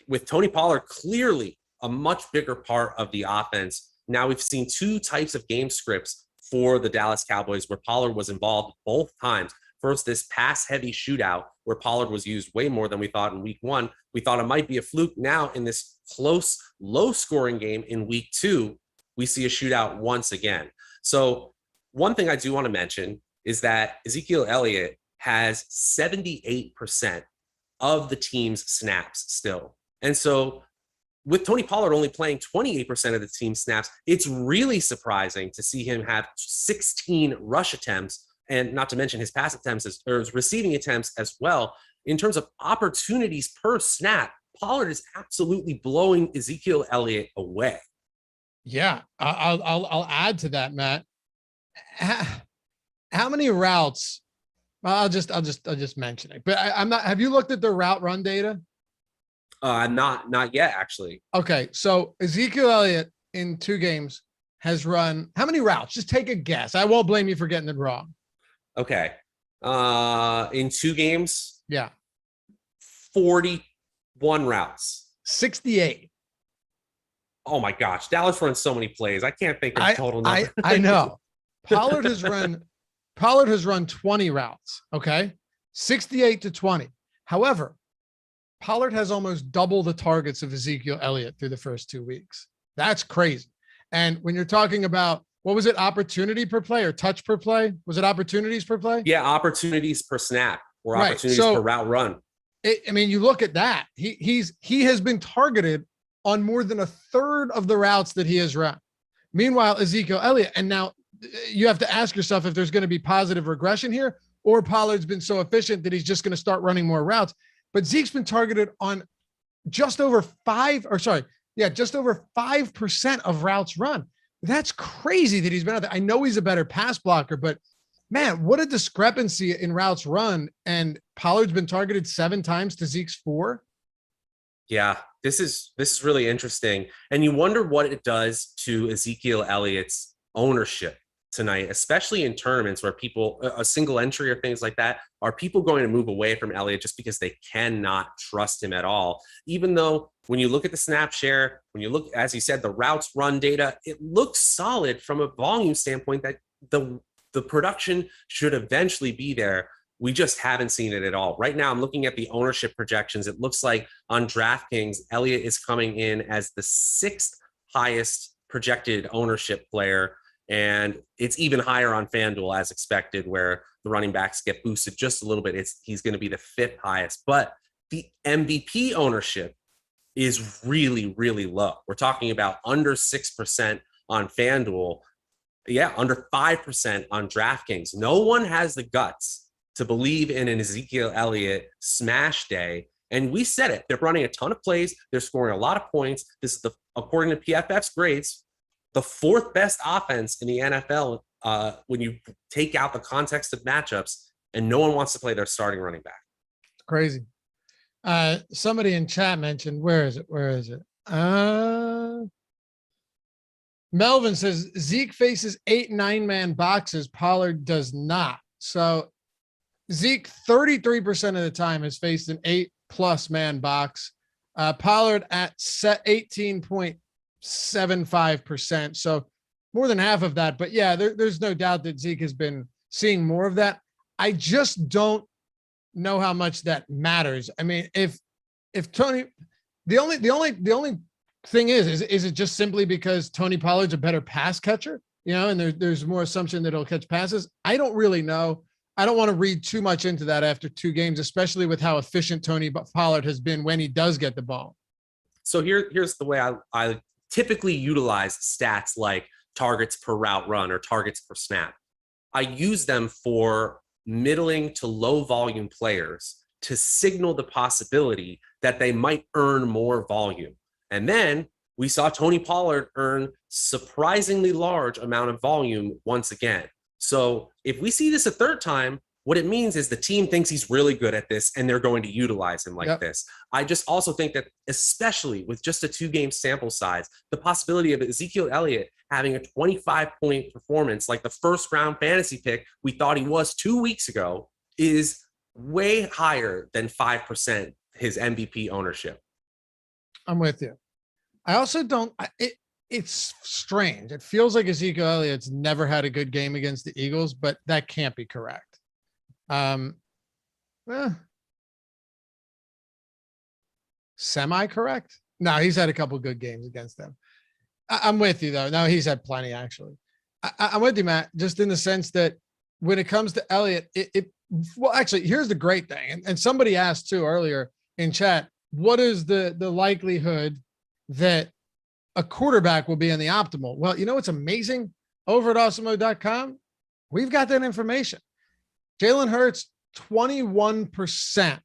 with Tony Pollard clearly a much bigger part of the offense. Now we've seen two types of game scripts for the Dallas Cowboys where Pollard was involved both times. First, this pass-heavy shootout where Pollard was used way more than we thought in week 1. We thought it might be a fluke. Now in this close, low-scoring game in week 2, we see a shootout once again. So one thing I do want to mention is that Ezekiel Elliott has 78% of the team's snaps still. And so with Tony Pollard only playing 28% of the team's snaps, it's really surprising to see him have 16 rush attempts, and not to mention his pass attempts or his receiving attempts as well. In terms of opportunities per snap, Pollard is absolutely blowing Ezekiel Elliott away. Yeah, I'll add to that, Matt. How many routes? I'll just mention it, but I'm not. Have you looked at the route run data? Not yet, actually. Okay, so Ezekiel Elliott in 2 games has run how many routes? Just take a guess. I won't blame you for getting it wrong. Okay, in 2 games, yeah, 41 routes, 68. Oh my gosh, Dallas runs so many plays. I can't think of total number. I know. Pollard has run 20 routes. Okay. 68 to 20. However, Pollard has almost double the targets of Ezekiel Elliott through the first 2 weeks. That's crazy. And when you're talking about, what was it, opportunity per play or touch per play? Was it opportunities per play? Yeah, opportunities per snap or opportunities per route run. You look at that. He has been targeted on more than a third of the routes that he has run. Meanwhile, Ezekiel Elliott, and now you have to ask yourself if there's going to be positive regression here, or Pollard's been so efficient that he's just going to start running more routes. But Zeke's been targeted on just over 5% of routes run. That's crazy that he's been out there. I know he's a better pass blocker, but man, what a discrepancy in routes run. And Pollard's been targeted 7 times to Zeke's 4. Yeah, this is really interesting. And you wonder what it does to Ezekiel Elliott's ownership tonight, especially in tournaments where people, a single entry or things like that, are people going to move away from Elliott just because they cannot trust him at all? Even though when you look at the snap share, when you look, as you said, the routes run data, it looks solid from a volume standpoint that the production should eventually be there. We just haven't seen it at all. Right now, I'm looking at the ownership projections. It looks like on DraftKings, Elliott is coming in as the 6th highest projected ownership player. And it's even higher on FanDuel as expected, where the running backs get boosted just a little bit. He's going to be the 5th highest. But the MVP ownership is really, really low. We're talking about under 6% on FanDuel. Yeah, under 5% on DraftKings. No one has the guts to believe in an Ezekiel Elliott smash day. And we said it. They're running a ton of plays. They're scoring a lot of points. This is, according to PFF's grades, the 4th best offense in the NFL when you take out the context of matchups, and no one wants to play their starting running back. Crazy. Somebody in chat mentioned, where is it? Melvin says Zeke faces 8 9-man boxes. Pollard does not. So Zeke 33% of the time has faced an 8+ man box. Pollard at 18.75%. So more than half of that. But yeah, there's no doubt that Zeke has been seeing more of that. I just don't know how much that matters. I mean, if Tony, The only thing is it just simply because Tony Pollard's a better pass catcher, and there's more assumption that he'll catch passes? I don't really know. I don't want to read too much into that after 2 games, especially with how efficient Tony Pollard has been when he does get the ball. So here's the way I typically utilize stats like targets per route run or targets per snap. I use them for middling to low volume players to signal the possibility that they might earn more volume. And then we saw Tony Pollard earn surprisingly large amount of volume once again. So if we see this a third time, what it means is the team thinks he's really good at this and they're going to utilize him like this. I just also think that, especially with just a 2-game sample size, the possibility of Ezekiel Elliott having a 25-point performance like the first round fantasy pick we thought he was 2 weeks ago is way higher than 5% his MVP ownership. I'm with you. I also don't, it's strange. It feels like Ezekiel Elliott's never had a good game against the Eagles, but that can't be correct. Semi-correct? No, he's had a couple good games against them. I'm with you though. No, he's had plenty actually. I'm with you, Matt, just in the sense that when it comes to Elliott, well, actually, here's the great thing. And somebody asked too earlier in chat, what is the likelihood that a quarterback will be in the optimal? Well, it's amazing. Over at awesemo.com, we've got that information. Jalen Hurts, 21%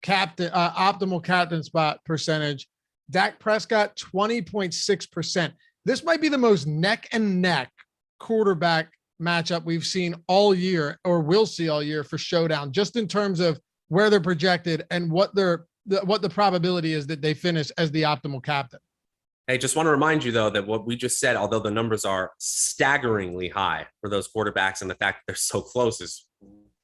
optimal captain spot percentage. Dak Prescott, 20.6%. This might be the most neck and neck quarterback matchup we've seen all year, or will see all year for Showdown, just in terms of where they're projected and what the probability is that they finish as the optimal captain. Hey, just want to remind you, though, that what we just said, although the numbers are staggeringly high for those quarterbacks and the fact that they're so close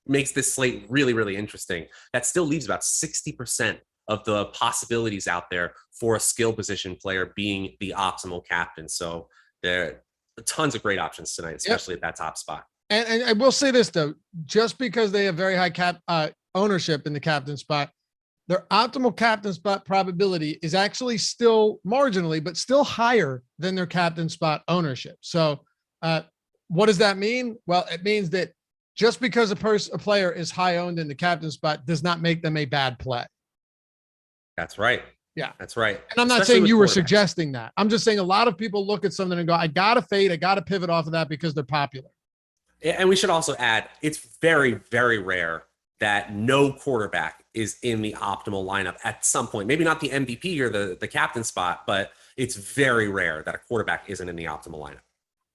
makes this slate really, really interesting. That still leaves about 60% of the possibilities out there for a skill position player being the optimal captain. So there are tons of great options tonight, especially at that top spot. And I will say this, though, just because they have very high ownership in the captain spot, their optimal captain spot probability is actually still marginally, but still higher than their captain spot ownership. So what does that mean? Well, it means that just because a player is high owned in the captain spot does not make them a bad play. That's right. Yeah, that's right. And I'm not saying you were suggesting that. I'm just saying a lot of people look at something and go, I got to fade. I got to pivot off of that because they're popular. And we should also add, it's very, very rare that no quarterback is in the optimal lineup at some point. Maybe not the MVP or the captain spot, but it's very rare that a quarterback isn't in the optimal lineup.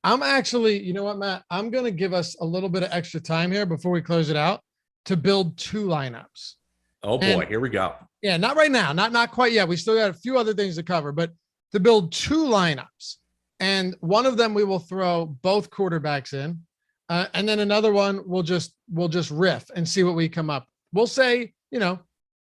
I'm actually, you know what, Matt? I'm going to give us a little bit of extra time here before we close it out to build 2 lineups. Oh boy, here we go. Yeah, not right now. Not quite yet. We still got a few other things to cover, but to build 2 lineups. And one of them we will throw both quarterbacks in. And then another one we'll just riff and see what we come up. We'll say,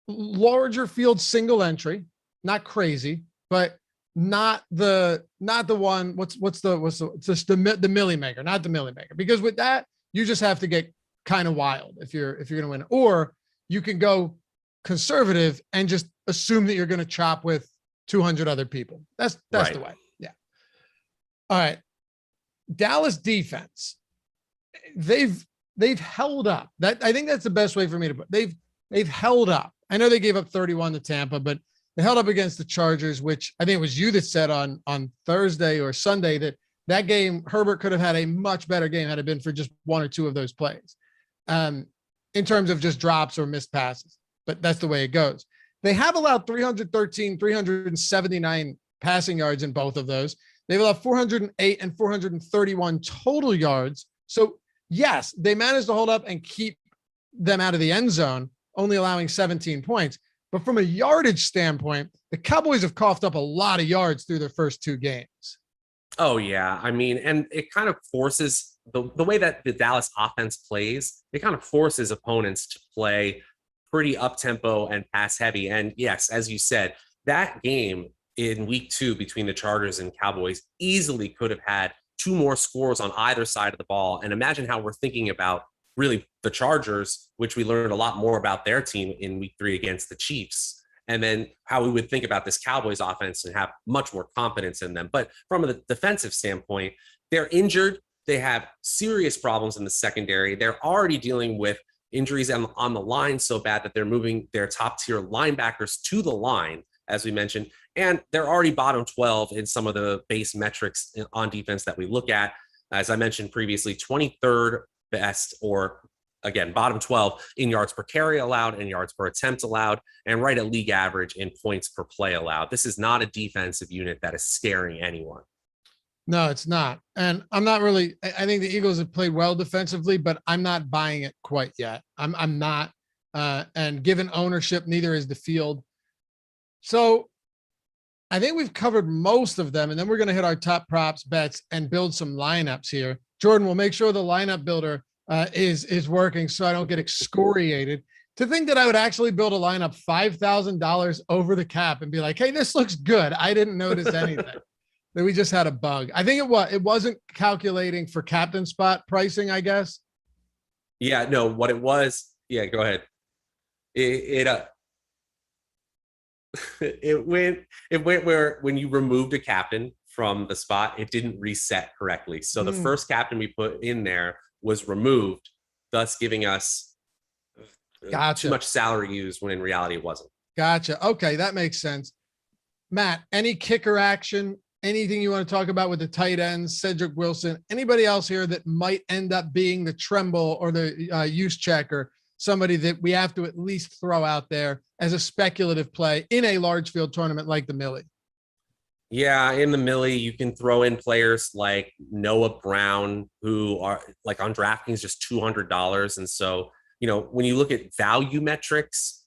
larger field single entry, not crazy, but not the one. What's just the milli maker, not the milli maker, because with that you just have to get kind of wild if you're going to win, or you can go conservative and just assume that you're going to chop with 200 other people. That's right. The way. Yeah. All right. Dallas defense. They've held up. That I think that's the best way for me to put. They've held up. I know they gave up 31 to Tampa, but they held up against the Chargers, which I think it was you that said on Thursday or Sunday that game Herbert could have had a much better game had it been for just 1 or 2 of those plays, in terms of just drops or missed passes. But that's the way it goes. They have allowed 379 passing yards in both of those. They've allowed 408 and 431 total yards. So yes, they managed to hold up and keep them out of the end zone, only allowing 17 points. But from a yardage standpoint, the Cowboys have coughed up a lot of yards through their first 2 games. Oh, yeah. I mean, and it kind of forces the way that the Dallas offense plays, it kind of forces opponents to play pretty up-tempo and pass-heavy. And yes, as you said, that game in week 2 between the Chargers and Cowboys easily could have had 2 more scores on either side of the ball. And imagine how we're thinking about really the Chargers, which we learned a lot more about their team in week 3 against the Chiefs. and then how we would think about this Cowboys offense and have much more confidence in them. But from a defensive standpoint, they're injured. They have serious problems in the secondary. They're already dealing with injuries on the line so bad that they're moving their top tier linebackers to the line, as we mentioned, and they're already bottom 12 in some of the base metrics on defense that we look at. As I mentioned previously, 23rd best, or again, bottom 12 in yards per carry allowed and yards per attempt allowed, and right at league average in points per play allowed. This is not a defensive unit that is scaring anyone. No, it's not. And I'm not really, I think the Eagles have played well defensively, but I'm not buying it quite yet. I'm not. And given ownership, neither is the field. So I think we've covered most of them, and then we're going to hit our top props, bets, and build some lineups here. Jordan, will make sure the lineup builder is working so I don't get excoriated. To think that I would actually build a lineup $5,000 over the cap and be like, hey, this looks good. I didn't notice anything. That we just had a bug. I think it wasn't calculating for captain spot pricing, I guess. Yeah, no, what it was. Yeah, go ahead. It went where when you removed a captain from the spot, it didn't reset correctly. So the first captain we put in there was removed, thus giving us too much salary used when in reality it wasn't. Gotcha. Okay, that makes sense. Matt, any kicker action? Anything you want to talk about with the tight ends, Cedric Wilson, anybody else here that might end up being the Tremble or the use check, or somebody that we have to at least throw out there as a speculative play in a large field tournament like the Millie? Yeah, in the Millie, you can throw in players like Noah Brown, who are like on DraftKings just $200. And so, when you look at value metrics,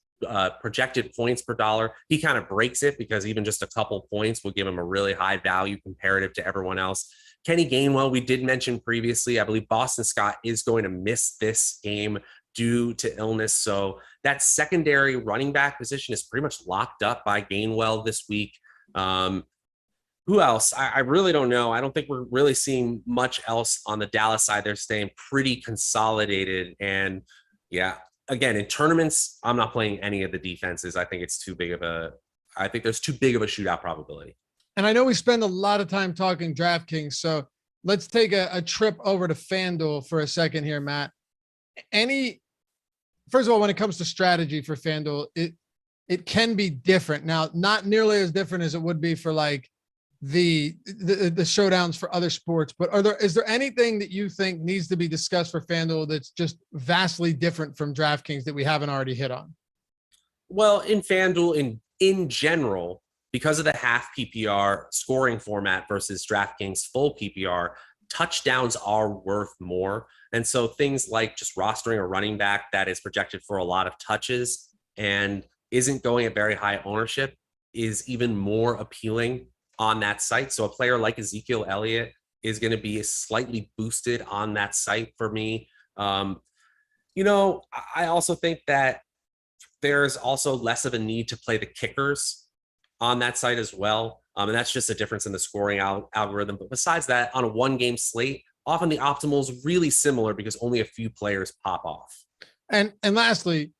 projected points per dollar, he kind of breaks it because even just a couple points will give him a really high value comparative to everyone else. Kenny Gainwell, we did mention previously, I believe Boston Scott is going to miss this game due to illness. So that secondary running back position is pretty much locked up by Gainwell this week. Who else? I really don't know. I don't think we're really seeing much else on the Dallas side. They're staying pretty consolidated. And yeah, again, in tournaments, I'm not playing any of the defenses. I think there's too big of a shootout probability. And I know we spend a lot of time talking DraftKings, so let's take a trip over to FanDuel for a second here, Matt. First of all, when it comes to strategy for FanDuel, it can be different. Now, not nearly as different as it would be for like the showdowns for other sports, but is there anything that you think needs to be discussed for FanDuel that's just vastly different from DraftKings that we haven't already hit on? Well, in FanDuel, in general, because of the half PPR scoring format versus DraftKings full PPR, touchdowns are worth more. And so things like just rostering a running back that is projected for a lot of touches and isn't going at very high ownership is even more appealing on that site. So a player like Ezekiel Elliott is going to be slightly boosted on that site for me. I also think that there's also less of a need to play the kickers on that site as well. And that's just a difference in the scoring algorithm. But besides that, on a one-game slate, often the optimal is really similar because only a few players pop off. And lastly,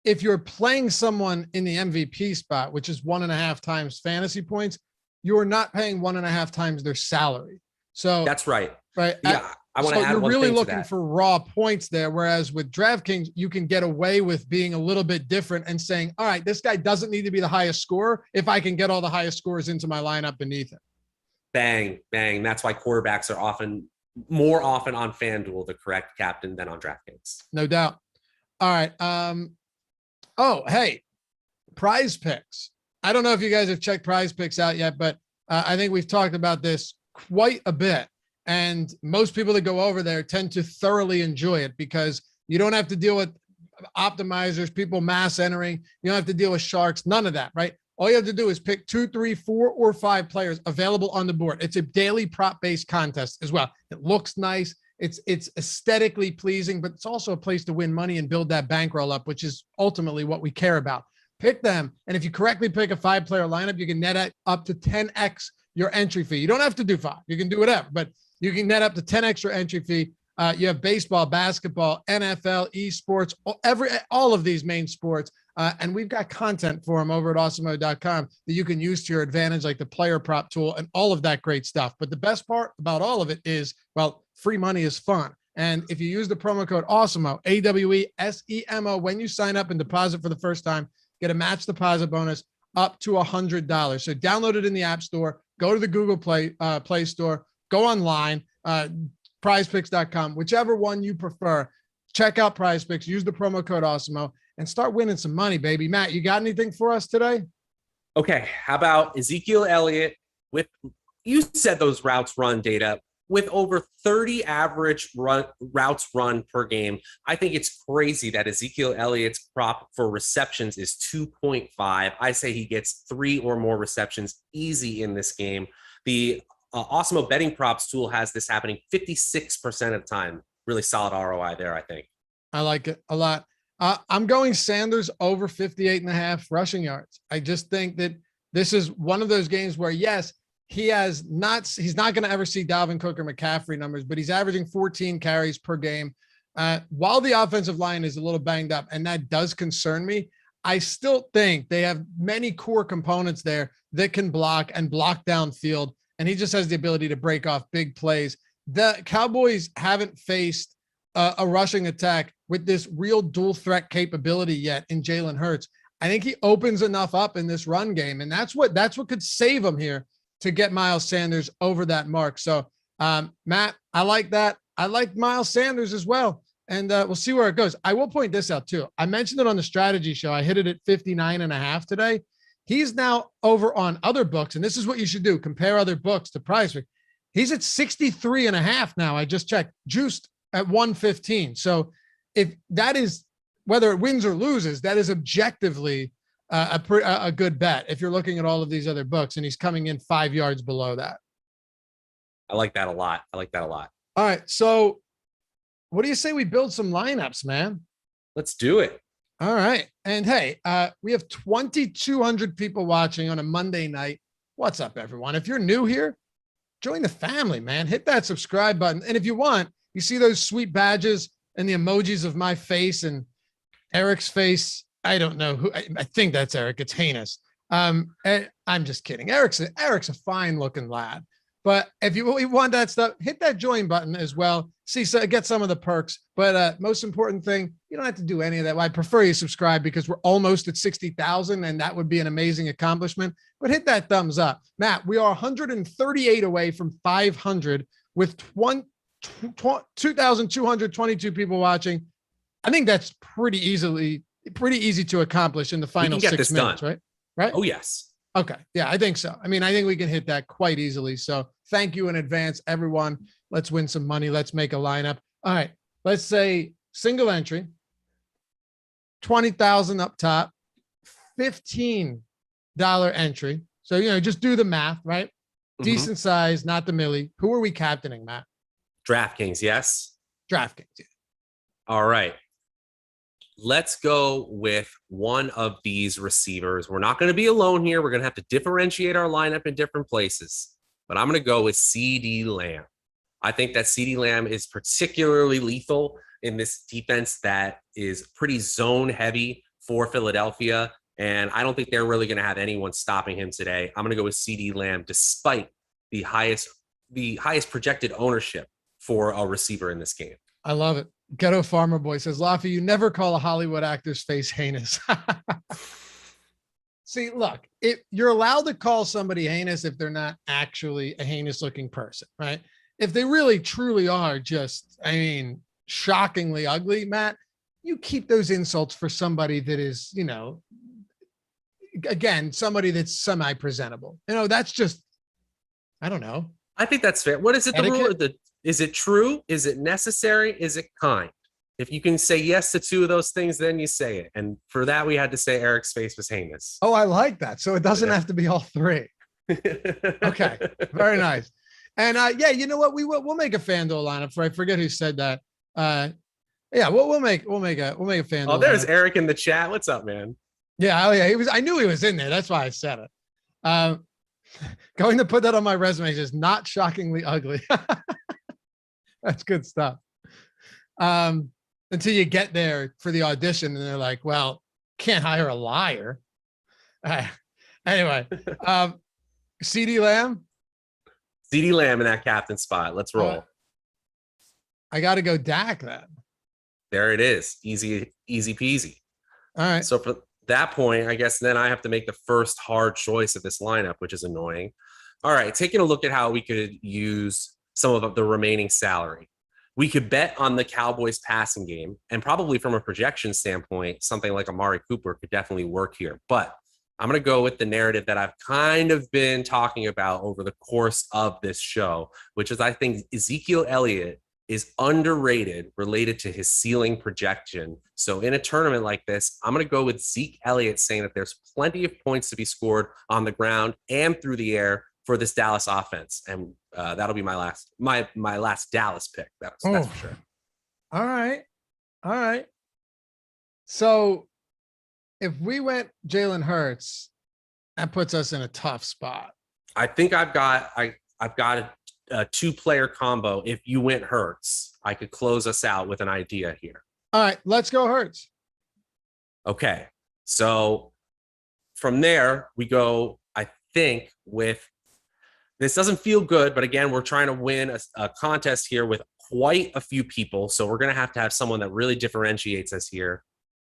if you're playing someone in the MVP spot, which is 1.5 times fantasy points, you're not paying 1.5 times their salary. So that's right. Right. Yeah. I want to add you're one really thing to looking that. for raw points there. Whereas with DraftKings, you can get away with being a little bit different and saying, all right, this guy doesn't need to be the highest scorer if I can get all the highest scores into my lineup beneath it. Bang, bang. That's why quarterbacks are more often on FanDuel, the correct captain, than on DraftKings. No doubt. All right. Hey, PrizePicks. I don't know if you guys have checked PrizePicks out yet, but I think we've talked about this quite a bit. And most people that go over there tend to thoroughly enjoy it because you don't have to deal with optimizers, people mass entering. You don't have to deal with sharks, none of that, right? All you have to do is pick 2, 3, 4, or 5 players available on the board. It's a daily prop-based contest as well. It looks nice. It's aesthetically pleasing, but it's also a place to win money and build that bankroll up, which is ultimately what we care about. Pick them. And if you correctly pick a 5-player lineup, you can net up to 10x your entry fee. You don't have to do 5. You can do whatever, but you can net up to 10 extra entry fee You have baseball, basketball, NFL, esports, all of these main sports. And we've got content for them over at Awesemo.com that you can use to your advantage, like the player prop tool and all of that great stuff. But the best part about all of it is, well, free money is fun. And if you use the promo code Awesemo, AWESEMO, when you sign up and deposit for the first time, get a match deposit bonus up to $100. So download it in the App Store, go to the Google Play Store, go online, PrizePicks.com, whichever one you prefer. Check out PrizePicks, use the promo code Awesemo, and start winning some money, baby. Matt, you got anything for us today? Okay, how about Ezekiel Elliott with, you said those routes run data, with over 30 average routes run per game. I think it's crazy that Ezekiel Elliott's prop for receptions is 2.5. I say he gets 3 or more receptions easy in this game. The Awesemo betting props tool has this happening 56% of the time. Really solid ROI there, I think. I like it a lot. I'm going Sanders over 58.5 rushing yards. I just think that this is one of those games where, yes, he's not going to ever see Dalvin Cook or McCaffrey numbers, but he's averaging 14 carries per game. While the offensive line is a little banged up, and that does concern me, I still think they have many core components there that can block and block downfield. And he just has the ability to break off big plays. The Cowboys haven't faced a rushing attack with this real dual threat capability yet in Jalen Hurts. I think he opens enough up in this run game, and that's what could save him here to get Miles Sanders over that mark. So, Matt, I like that. I like Miles Sanders as well, and we'll see where it goes. I will point this out too. I mentioned it on the strategy show. I hit it at 59.5 today. He's now over on other books, and this is what you should do. Compare other books to PrizePicks. He's at 63.5 now. I just checked, juiced at 115. So if that is, whether it wins or loses, that is objectively a good bet if you're looking at all of these other books, and he's coming in 5 yards below that. I like that a lot. All right. So what do you say we build some lineups, man? Let's do it. All right. And hey, we have 2,200 people watching on a Monday night. What's up, everyone? If you're new here, join the family, man. Hit that subscribe button. And if you want, you see those sweet badges and the emojis of my face and Eric's face. I don't know who, I think that's Eric. It's heinous. I'm just kidding. Eric's a fine looking lad. But if you want that stuff, hit that join button as well. Get some of the perks. But most important thing, you don't have to do any of that. Well, I prefer you subscribe because we're almost at 60,000, and that would be an amazing accomplishment. But hit that thumbs up. Matt, we are 138 away from 500 with 2,222 people watching. I think that's pretty easy to accomplish in the final 6 minutes, right? Right? Oh, yes. Okay. Yeah, I think so. I mean, I think we can hit that quite easily. So thank you in advance, everyone. Let's win some money. Let's make a lineup. All right. Let's say single entry, 20,000 up top, $15 entry. So, just do the math, right? Mm-hmm. Decent size, not the millie. Who are we captaining, Matt? DraftKings, yes. DraftKings, yeah. All right. Let's go with one of these receivers. We're not going to be alone here. We're going to have to differentiate our lineup in different places. But I'm going to go with CeeDee Lamb. I think that CeeDee Lamb is particularly lethal in this defense that is pretty zone heavy for Philadelphia. And I don't think they're really going to have anyone stopping him today. I'm going to go with CeeDee Lamb despite the highest projected ownership for a receiver in this game. I love it. Ghetto Farmer Boy says, Laffy, you never call a Hollywood actor's face heinous. See, look, you're allowed to call somebody heinous if they're not actually a heinous looking person, right? If they really truly are just, shockingly ugly, Matt, you keep those insults for somebody that is, again, somebody that's semi-presentable. That's just, I don't know. I think that's fair. What is it? The rule? Is it true? Is it necessary? Is it kind? If you can say yes to two of those things, then you say it. And for that, we had to say Eric's face was heinous. Oh, I like that. So it doesn't have to be all three. Okay. Very nice. And you know what? We'll make a FanDuel lineup. I forget who said that. We'll make a FanDuel. Oh, there's lineup. Eric in the chat. What's up, man? Yeah. Oh, yeah. I knew he was in there. That's why I said it. Going to put that on my resume is not shockingly ugly. That's good stuff. Until you get there for the audition and they're like, well, can't hire a liar. Anyway, CD Lamb. CD Lamb in that captain spot. Let's roll. I got to go Dak then. There it is. Easy peasy. All right. So for that point, I guess then I have to make the first hard choice of this lineup, which is annoying. All right. Taking a look at how we could use some of the remaining salary. We could bet on the Cowboys passing game, and probably from a projection standpoint, something like Amari Cooper could definitely work here. But I'm going to go with the narrative that I've kind of been talking about over the course of this show, which is I think Ezekiel Elliott is underrated related to his ceiling projection. So in a tournament like this, I'm going to go with Zeke Elliott saying that there's plenty of points to be scored on the ground and through the air for this Dallas offense. And that'll be my last Dallas pick. That's for sure. All right. So if we went Jalen Hurts, that puts us in a tough spot. I think I've got a two-player combo. If you went Hurts, I could close us out with an idea here. All right, let's go Hurts. Okay. So from there, we go, I think, with this doesn't feel good, but again, we're trying to win a contest here with quite a few people. So we're going to have someone that really differentiates us here.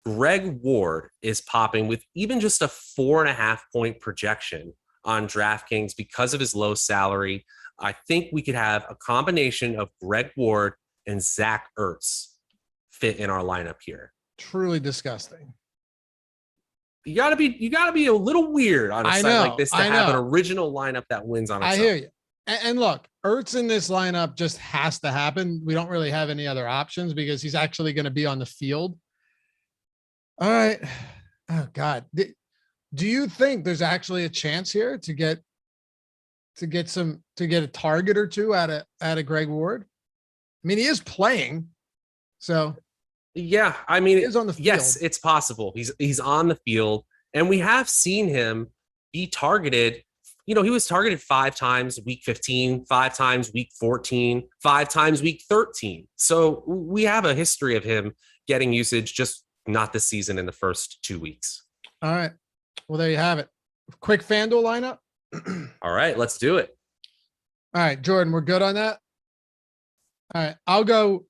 Greg Ward is popping with even just a 4.5 point projection on DraftKings because of his low salary. I think we could have a combination of Greg Ward and Zach Ertz fit in our lineup here. Truly disgusting. You gotta be a little weird on a site like this to have an original lineup that wins on its own. I hear you. And look, Ertz in this lineup just has to happen. We don't really have any other options because he's actually going to be on the field. All right. Oh God. Do you think there's actually a chance here to get a target or two out of Greg Ward? I mean, he is playing. So yeah, I mean, he is on the field. Yes, it's possible. He's on the field, and we have seen him be targeted. You know, he was targeted 5 times week 15, 5 times week 14, 5 times week 13. So we have a history of him getting usage, just not this season in the first 2 weeks. All right. Well, there you have it. Quick FanDuel lineup. All right, let's do it. All right, Jordan, we're good on that. All right, I'll go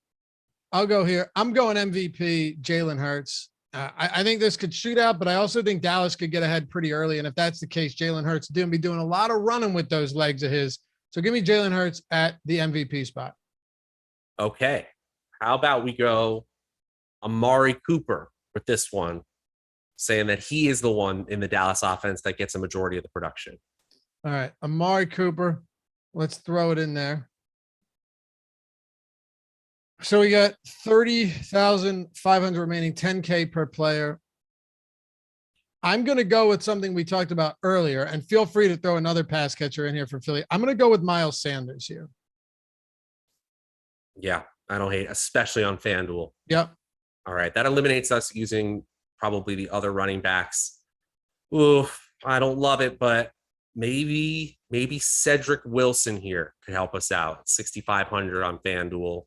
here. I'm going MVP, Jalen Hurts. I think this could shoot out, but I also think Dallas could get ahead pretty early. And if that's the case, Jalen Hurts is going to be doing a lot of running with those legs of his. So give me Jalen Hurts at the MVP spot. Okay. How about we go Amari Cooper with this one, saying that he is the one in the Dallas offense that gets a majority of the production. All right, Amari Cooper. Let's throw it in there. So we got 30,500 remaining, 10K per player. I'm going to go with something we talked about earlier, and feel free to throw another pass catcher in here for Philly. I'm going to go with Miles Sanders here. Yeah, I don't hate, especially on FanDuel. Yep. All right, that eliminates us using probably the other running backs. Oof, I don't love it, but maybe Cedric Wilson here could help us out. 6,500 on FanDuel.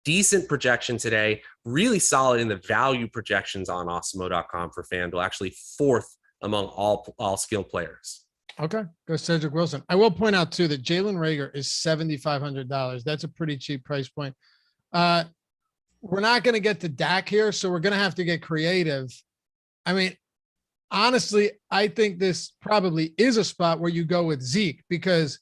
Decent projection today, really solid in the value projections on Awesemo.com for FanDuel, actually 4th among all skilled players. Okay, go Cedric Wilson. I will point out too that Jalen Reagor is $7,500. That's a pretty cheap price point. We're not going to get to Dak here, so we're going to have to get creative. I mean, honestly, I think this probably is a spot where you go with Zeke, because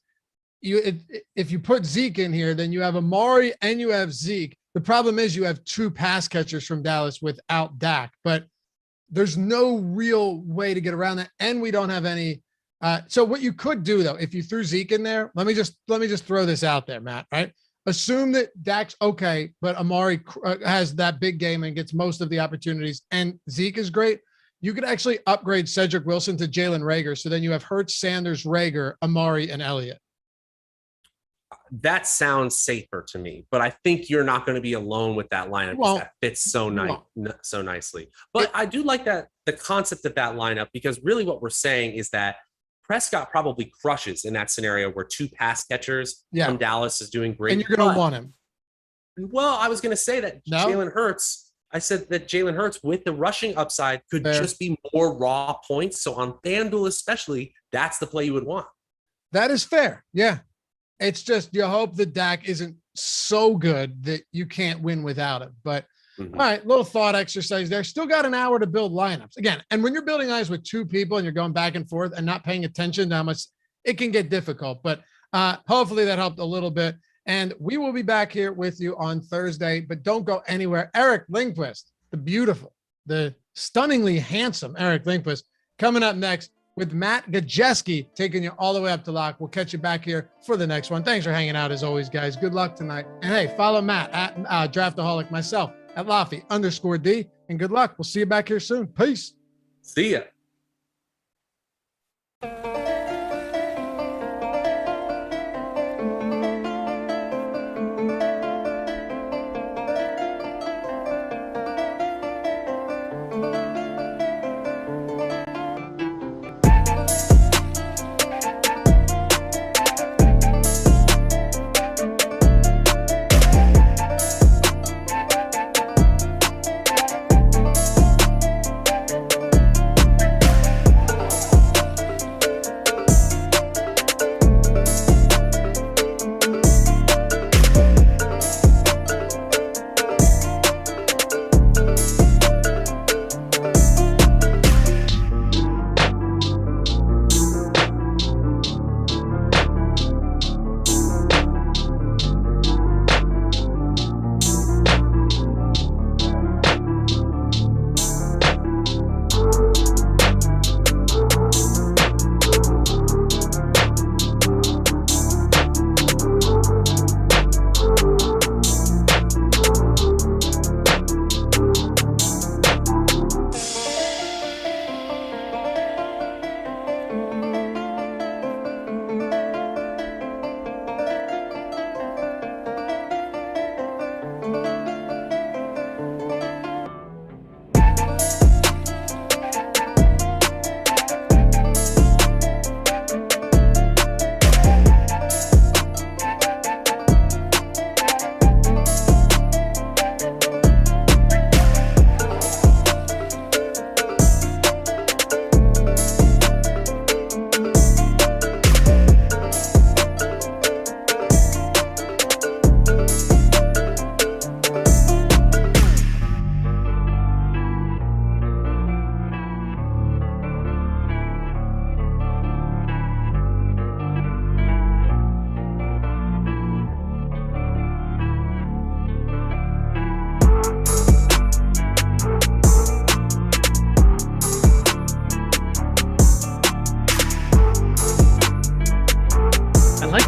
if you put Zeke in here, then you have Amari and you have Zeke. The problem is you have 2 pass catchers from Dallas without Dak, but there's no real way to get around that. And we don't have any. So what you could do though, if you threw Zeke in there, let me just throw this out there, Matt, right? Assume that Dak's okay, but Amari has that big game and gets most of the opportunities, and Zeke is great. You could actually upgrade Cedric Wilson to Jalen Reagor. So then you have Hurts, Sanders, Reagor, Amari, and Elliott. That sounds safer to me, but I think you're not going to be alone with that lineup. That fits so nicely. But I do like the concept of that lineup, because really what we're saying is that Prescott probably crushes in that scenario where 2 pass catchers from Dallas is doing great. And you're going to want him. Well, I was going to say that No? Jalen Hurts. I said that Jalen Hurts with the rushing upside could Fair. just be more raw points. So on FanDuel especially, that's the play you would want. That is fair. Yeah. It's just you hope that Dak isn't so good that you can't win without him. But all right, little thought exercise there. Still got an hour to build lineups. Again, and when you're building lineups with two people and you're going back and forth and not paying attention to how much, it can get difficult. But hopefully that helped a little bit. And we will be back here with you on Thursday, but don't go anywhere. Eric Lindquist, the beautiful, the stunningly handsome Eric Lindquist, coming up next with Matt Gajeski taking you all the way up to lock. We'll catch you back here for the next one. Thanks for hanging out as always, guys. Good luck tonight. And hey, follow Matt at Draftaholic, myself at Laffy_D, and good luck. We'll see you back here soon. Peace. See ya.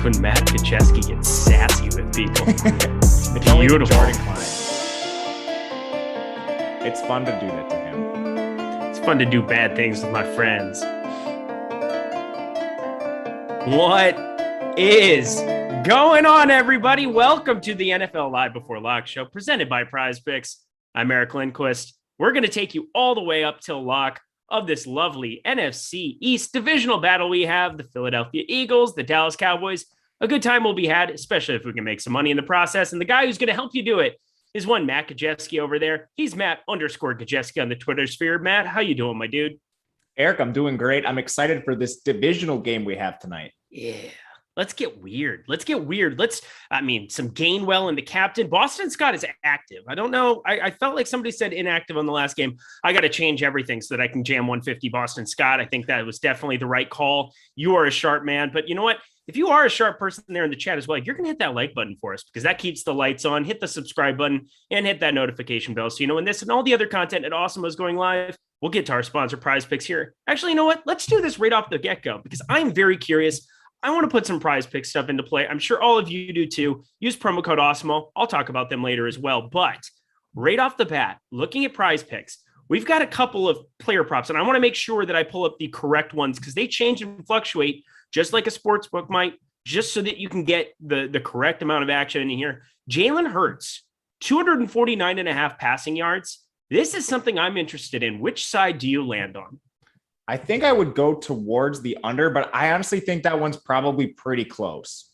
When Matt Gajeski gets sassy with people. It's beautiful. Jordan Klein. It's fun to do that to him. It's fun to do bad things with my friends. What is going on, everybody? Welcome to the NFL Live Before Lock show presented by PrizePicks. I'm Eric Lindquist. We're going to take you all the way up till lock of this lovely NFC East divisional battle. We have the Philadelphia Eagles, the Dallas Cowboys. A good time will be had, especially if we can make some money in the process. And the guy who's going to help you do it is one Matt Gajeski over there. He's Matt_Gajeski on the Twitter sphere. Matt, how you doing, my dude? Eric, I'm doing great. I'm excited for this divisional game we have tonight. Yeah. Let's get weird. Some Gainwell and the captain. Boston Scott is active. I don't know. I felt like somebody said inactive on the last game. I got to change everything so that I can jam 150 Boston Scott. I think that was definitely the right call. You are a sharp man, but you know what? If you are a sharp person there in the chat as well, you're going to hit that like button for us because that keeps the lights on. Hit the subscribe button and hit that notification bell. So, when this and all the other content at Awesemo is going live, we'll get to our sponsor PrizePicks here. Actually, you know what? Let's do this right off the get-go because I'm very curious. I want to put some PrizePicks stuff into play. I'm sure all of you do too. Use promo code Awesemo. I'll talk about them later as well. But right off the bat, looking at PrizePicks, we've got a couple of player props, and I want to make sure that I pull up the correct ones because they change and fluctuate just like a sports book might, just so that you can get the correct amount of action in here. Jalen Hurts, 249.5 passing yards. This is something I'm interested in. Which side do you land on? I think I would go towards the under, but I honestly think that one's probably pretty close.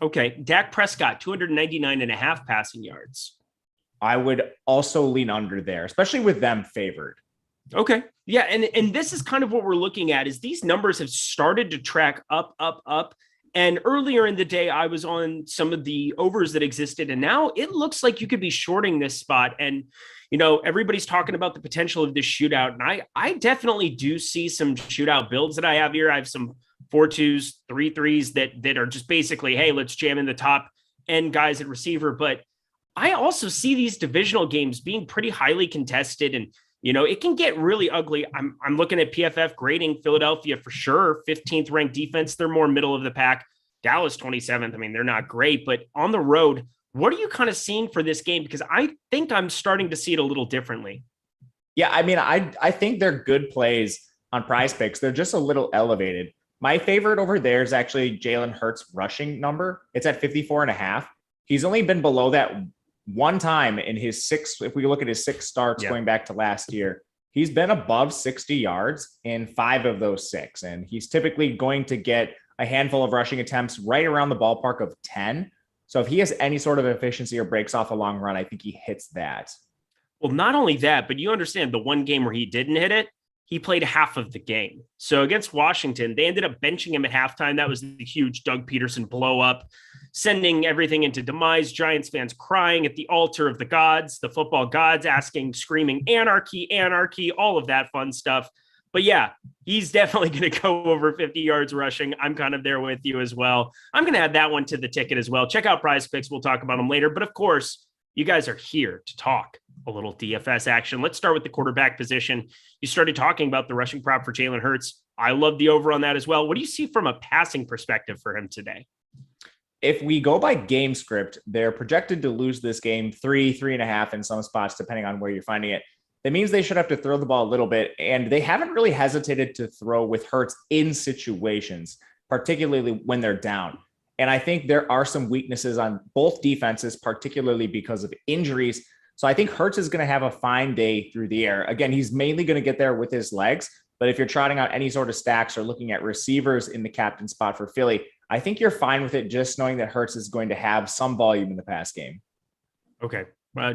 Okay. Dak Prescott, 299.5 passing yards. I would also lean under there, especially with them favored. Okay. Yeah. And this is kind of what we're looking at is these numbers have started to track up, up, up. And earlier in the day, I was on some of the overs that existed. And now it looks like you could be shorting this spot. And, you know, everybody's talking about the potential of this shootout. And I definitely do see some shootout builds that I have here. I have some 4-2s, 3-3s that are just basically, hey, let's jam in the top end guys at receiver. But I also see these divisional games being pretty highly contested, and you know, it can get really ugly. I'm looking at PFF grading Philadelphia for sure, 15th ranked defense. They're more middle of the pack. Dallas 27th. I mean, they're not great, but on the road, what are you kind of seeing for this game? Because I think I'm starting to see it a little differently. Yeah, I mean, I think they're good plays on PrizePicks. They're just a little elevated. My favorite over there is actually Jalen Hurts' rushing number. It's at 54.5. He's only been below that one time in his six. If we look at his 6 starts going back to last year, he's been above 60 yards in 5 of those 6. And he's typically going to get a handful of rushing attempts right around the ballpark of 10. So if he has any sort of efficiency or breaks off a long run, I think he hits that. Well, not only that, but you understand the one game where he didn't hit it, he played half of the game. So against Washington, they ended up benching him at halftime. That was the huge Doug Peterson blow up, sending everything into demise. Giants fans crying at the altar of the gods, the football gods, asking, screaming, anarchy, anarchy, all of that fun stuff. But yeah, he's definitely going to go over 50 yards rushing. I'm kind of there with you as well. I'm going to add that one to the ticket as well. Check out PrizePicks. We'll talk about them later. But of course, you guys are here to talk a little DFS action. Let's start with the quarterback position. You started talking about the rushing prop for Jalen Hurts. I love the over on that as well. What do you see from a passing perspective for him today? If we go by game script, they're projected to lose this game 3.5 in some spots, depending on where you're finding it. That means they should have to throw the ball a little bit, and they haven't really hesitated to throw with Hurts in situations, particularly when they're down. And I think there are some weaknesses on both defenses, particularly because of injuries. So I think Hurts is going to have a fine day through the air. Again, he's mainly going to get there with his legs, but if you're trotting out any sort of stacks or looking at receivers in the captain spot for Philly, I think you're fine with it just knowing that Hurts is going to have some volume in the pass game. Okay.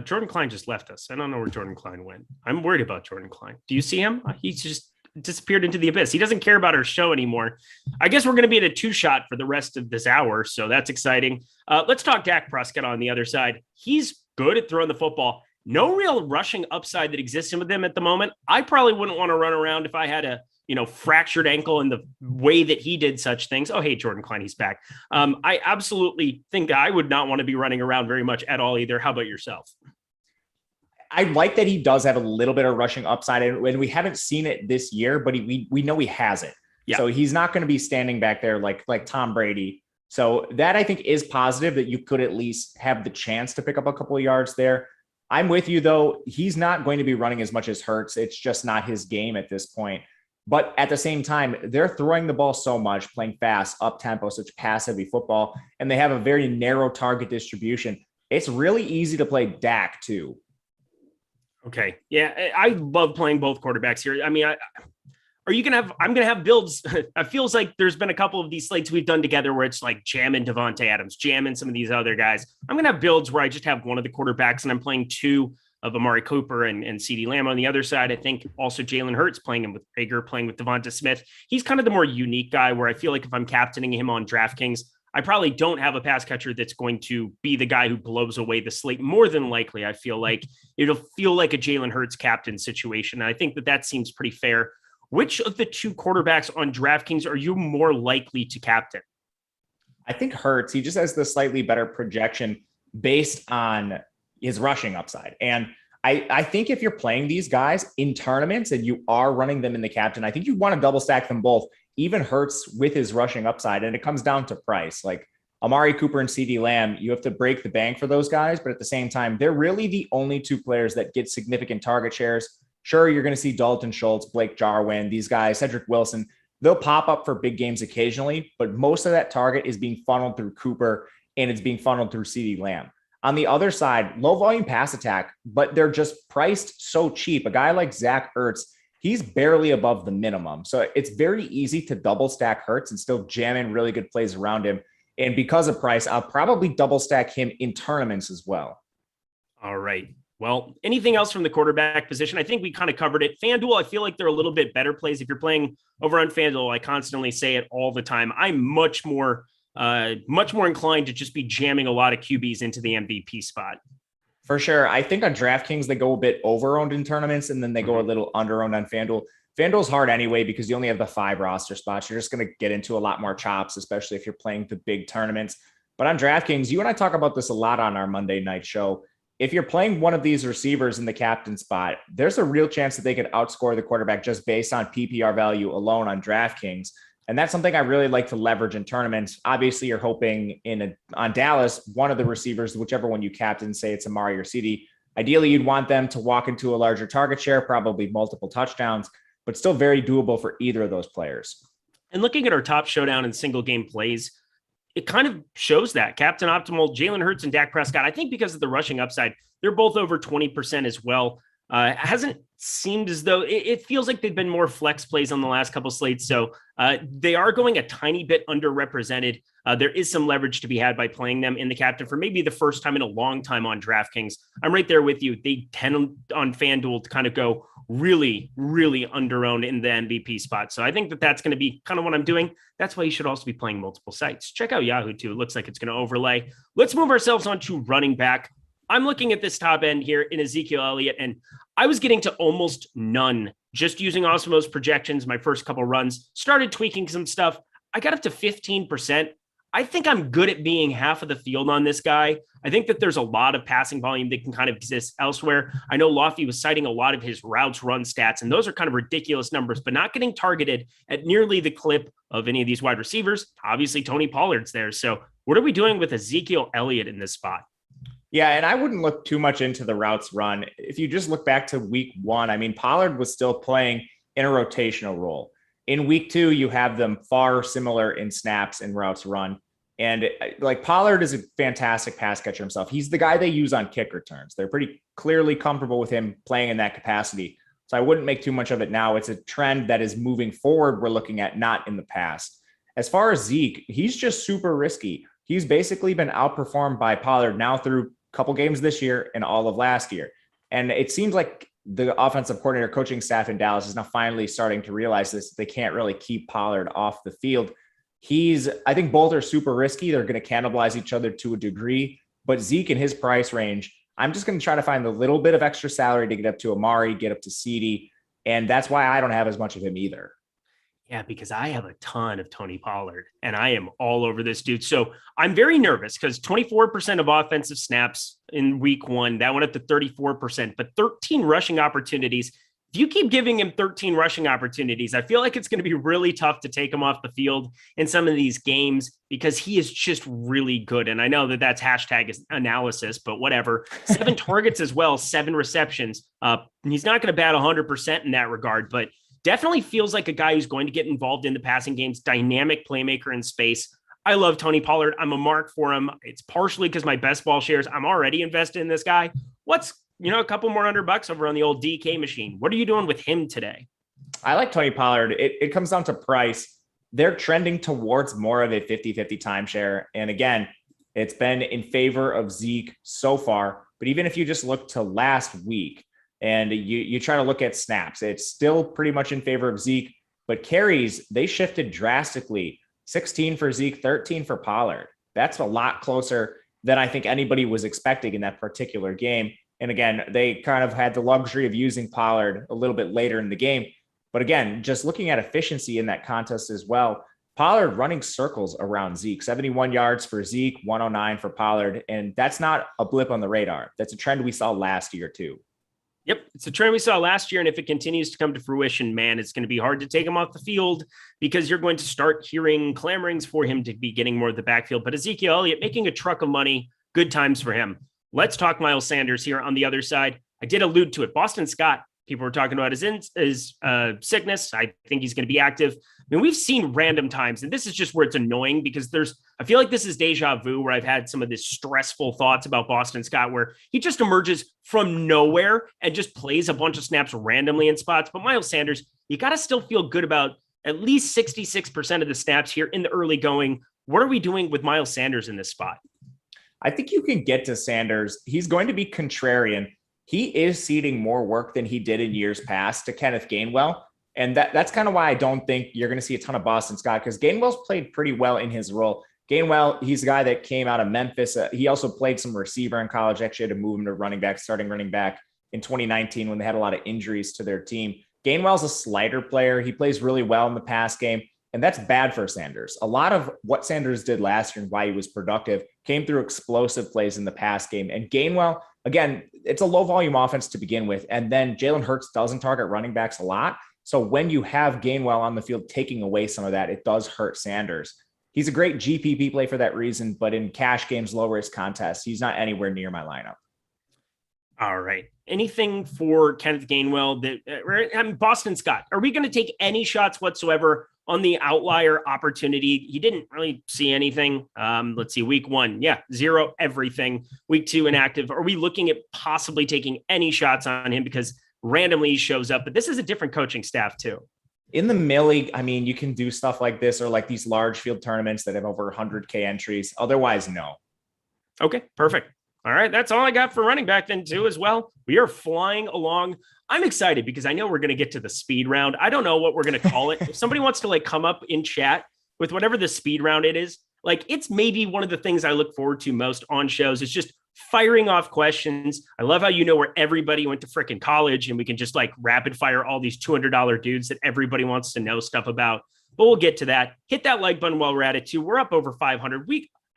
Jordan Klein just left us. I don't know where Jordan Klein went. I'm worried about Jordan Klein. Do you see him? He's just disappeared into the abyss. He doesn't care about our show anymore. I guess we're going to be at a 2-shot for the rest of this hour, so that's exciting. Let's talk Dak Prescott on the other side. He's good at throwing the football. No real rushing upside that exists with him at the moment. I probably wouldn't want to run around if I had a fractured ankle in the way that he did such things. Oh, hey, Jordan Klein, he's back. I absolutely think I would not want to be running around very much at all either. How about yourself? I like that he does have a little bit of rushing upside, and we haven't seen it this year, but we know he has it. Yeah. So he's not going to be standing back there like Tom Brady. So that I think is positive that you could at least have the chance to pick up a couple of yards there. I'm with you though. He's not going to be running as much as Hurts. It's just not his game at this point. But at the same time, they're throwing the ball so much, playing fast, up-tempo, such pass-heavy football, and they have a very narrow target distribution. It's really easy to play Dak, too. Okay. Yeah, I love playing both quarterbacks here. I mean, are you going to have – I'm going to have builds. It feels like there's been a couple of these slates we've done together where it's like jamming Devontae Adams, jamming some of these other guys. I'm going to have builds where I just have one of the quarterbacks and I'm playing 2 of Amari Cooper and CeeDee Lamb on the other side. I think also Jalen Hurts playing him with Rager, playing with Devonta Smith. He's kind of the more unique guy where I feel like if I'm captaining him on DraftKings, I probably don't have a pass catcher that's going to be the guy who blows away the slate. More than likely, I feel like it'll feel like a Jalen Hurts captain situation. And I think that seems pretty fair. Which of the 2 quarterbacks on DraftKings are you more likely to captain? I think Hurts. He just has the slightly better projection based on his rushing upside. And I think if you're playing these guys in tournaments and you are running them in the captain, I think you want to double stack them both, even Hurts with his rushing upside. And it comes down to price. Like Amari Cooper and CeeDee Lamb, you have to break the bank for those guys. But at the same time, they're really the only 2 players that get significant target shares. Sure, you're going to see Dalton Schultz, Blake Jarwin, these guys, Cedric Wilson. They'll pop up for big games occasionally, but most of that target is being funneled through Cooper and it's being funneled through CeeDee Lamb. On the other side, low volume pass attack, but they're just priced so cheap. A guy like Zach Ertz, he's barely above the minimum. So it's very easy to double stack Hurts and still jam in really good plays around him. And because of price, I'll probably double stack him in tournaments as well. All right. Well, anything else from the quarterback position? I think we kind of covered it. FanDuel, I feel like they're a little bit better plays. If you're playing over on FanDuel, I constantly say it all the time. I'm much more inclined to just be jamming a lot of QBs into the MVP spot. For sure. I think on DraftKings, they go a bit over-owned in tournaments, and then they go a little under-owned on FanDuel. FanDuel's hard anyway because you only have the 5 roster spots. You're just going to get into a lot more chops, especially if you're playing the big tournaments. But on DraftKings, you and I talk about this a lot on our Monday night show. If you're playing one of these receivers in the captain spot, there's a real chance that they could outscore the quarterback just based on PPR value alone on DraftKings. And that's something I really like to leverage in tournaments. Obviously, you're hoping on Dallas, one of the receivers, whichever one you captain, say it's Amari or CD, ideally you'd want them to walk into a larger target share, probably multiple touchdowns, but still very doable for either of those players. And looking at our top showdown and single game plays, it kind of shows that Captain Optimal, Jalen Hurts and Dak Prescott, I think because of the rushing upside, they're both over 20% as well. It hasn't seemed as though it feels like they've been more flex plays on the last couple slates. So they are going a tiny bit underrepresented. There is some leverage to be had by playing them in the captain for maybe the first time in a long time on DraftKings. I'm right there with you. They tend on FanDuel to kind of go really, really under-owned in the MVP spot. So I think that that's going to be kind of what I'm doing. That's why you should also be playing multiple sites. Check out Yahoo too. It looks like it's going to overlay. Let's move ourselves on to running back. I'm looking at this top end here in Ezekiel Elliott, and I was getting to almost none just using Awesemo's projections. My first couple runs, started tweaking some stuff. I got up to 15%. I think I'm good at being half of the field on this guy. I think that there's a lot of passing volume that can kind of exist elsewhere. I know Lofty was citing a lot of his routes run stats, and those are kind of ridiculous numbers, but not getting targeted at nearly the clip of any of these wide receivers. Obviously, Tony Pollard's there. So what are we doing with Ezekiel Elliott in this spot? Yeah, and I wouldn't look too much into the routes run. If you just look back to week 1, I mean, Pollard was still playing in a rotational role. In week 2, you have them far similar in snaps and routes run. And like Pollard is a fantastic pass catcher himself. He's the guy they use on kick returns. They're pretty clearly comfortable with him playing in that capacity. So I wouldn't make too much of it now. It's a trend that is moving forward. We're looking at not in the past. As far as Zeke, he's just super risky. He's basically been outperformed by Pollard now through a couple games this year and all of last year. And it seems like the offensive coordinator coaching staff in Dallas is now finally starting to realize this. They can't really keep Pollard off the field. I think both are super risky. They're going to cannibalize each other to a degree, but Zeke in his price range, I'm just going to try to find a little bit of extra salary to get up to Amari, get up to CD. And that's why I don't have as much of him either. Yeah, because I have a ton of Tony Pollard and I am all over this dude. So I'm very nervous because 24% of offensive snaps in week 1, that went up to 34%, but 13 rushing opportunities. If you keep giving him 13 rushing opportunities, I feel like it's going to be really tough to take him off the field in some of these games because he is just really good. And I know that that's hashtag analysis, but whatever. 7 targets as well, 7 receptions. He's not going to bat 100% in that regard, but definitely feels like a guy who's going to get involved in the passing games, dynamic playmaker in space. I love Tony Pollard. I'm a mark for him. It's partially because my best ball shares, I'm already invested in this guy. What's, a couple more $100 over on the old DK machine. What are you doing with him today? I like Tony Pollard. It comes down to price. They're trending towards more of a 50-50 timeshare. And again, it's been in favor of Zeke so far. But even if you just look to last week, and you try to look at snaps, it's still pretty much in favor of Zeke, but carries, they shifted drastically. 16 for Zeke, 13 for Pollard. That's a lot closer than I think anybody was expecting in that particular game. And again, they kind of had the luxury of using Pollard a little bit later in the game. But again, just looking at efficiency in that contest as well, Pollard running circles around Zeke, 71 yards for Zeke, 109 for Pollard. And that's not a blip on the radar. That's a trend we saw last year too. Yep, it's a trend we saw last year, and if it continues to come to fruition, man, it's going to be hard to take him off the field because you're going to start hearing clamorings for him to be getting more of the backfield. But Ezekiel Elliott making a truck of money, good times for him. Let's talk Miles Sanders here on the other side. I did allude to it. Boston Scott, people were talking about his sickness. I think he's going to be active. I mean, we've seen random times, and this is just where it's annoying because I feel like this is deja vu where I've had some of this stressful thoughts about Boston Scott where he just emerges from nowhere and just plays a bunch of snaps randomly in spots. But Miles Sanders, you got to still feel good about at least 66% of the snaps here in the early going. What are we doing with Miles Sanders in this spot? I think you can get to Sanders. He's going to be contrarian. He is ceding more work than he did in years past to Kenneth Gainwell. And that's kind of why I don't think you're going to see a ton of Boston Scott, because Gainwell's played pretty well in his role. Gainwell, he's a guy that came out of Memphis. He also played some receiver in college. Actually had to move him to running back, starting running back in 2019 when they had a lot of injuries to their team. Gainwell's a slider player. He plays really well in the pass game, and that's bad for Sanders. A lot of what Sanders did last year and why he was productive came through explosive plays in the pass game. And Gainwell, again, it's a low volume offense to begin with. And then Jalen Hurts doesn't target running backs a lot. So when you have Gainwell on the field taking away some of that, it does hurt Sanders. He's a great GPP play for that reason, but in cash games, low risk contests, he's not anywhere near my lineup. All right. Anything for Kenneth Gainwell that Boston Scott, are we going to take any shots whatsoever on the outlier opportunity? He didn't really see anything. Let's see, week 1. Yeah. 0, everything. Week 2, inactive. Are we looking at possibly taking any shots on him because randomly he shows up? But this is a different coaching staff too. In the mill league, I mean, you can do stuff like this or like these large field tournaments that have over 100K entries. Otherwise, no. Okay, perfect. All right, that's all I got for running back then too as well. We are flying along. I'm excited because I know we're going to get to the speed round. I don't know what we're going to call it. If somebody wants to like come up in chat with whatever the speed round it is, like it's maybe one of the things I look forward to most on shows. It's just firing off questions. I love how you know where everybody went to frickin' college and we can just like rapid fire all these $200 dudes that everybody wants to know stuff about. But we'll get to that. Hit that like button while we're at it too. We're up over 500.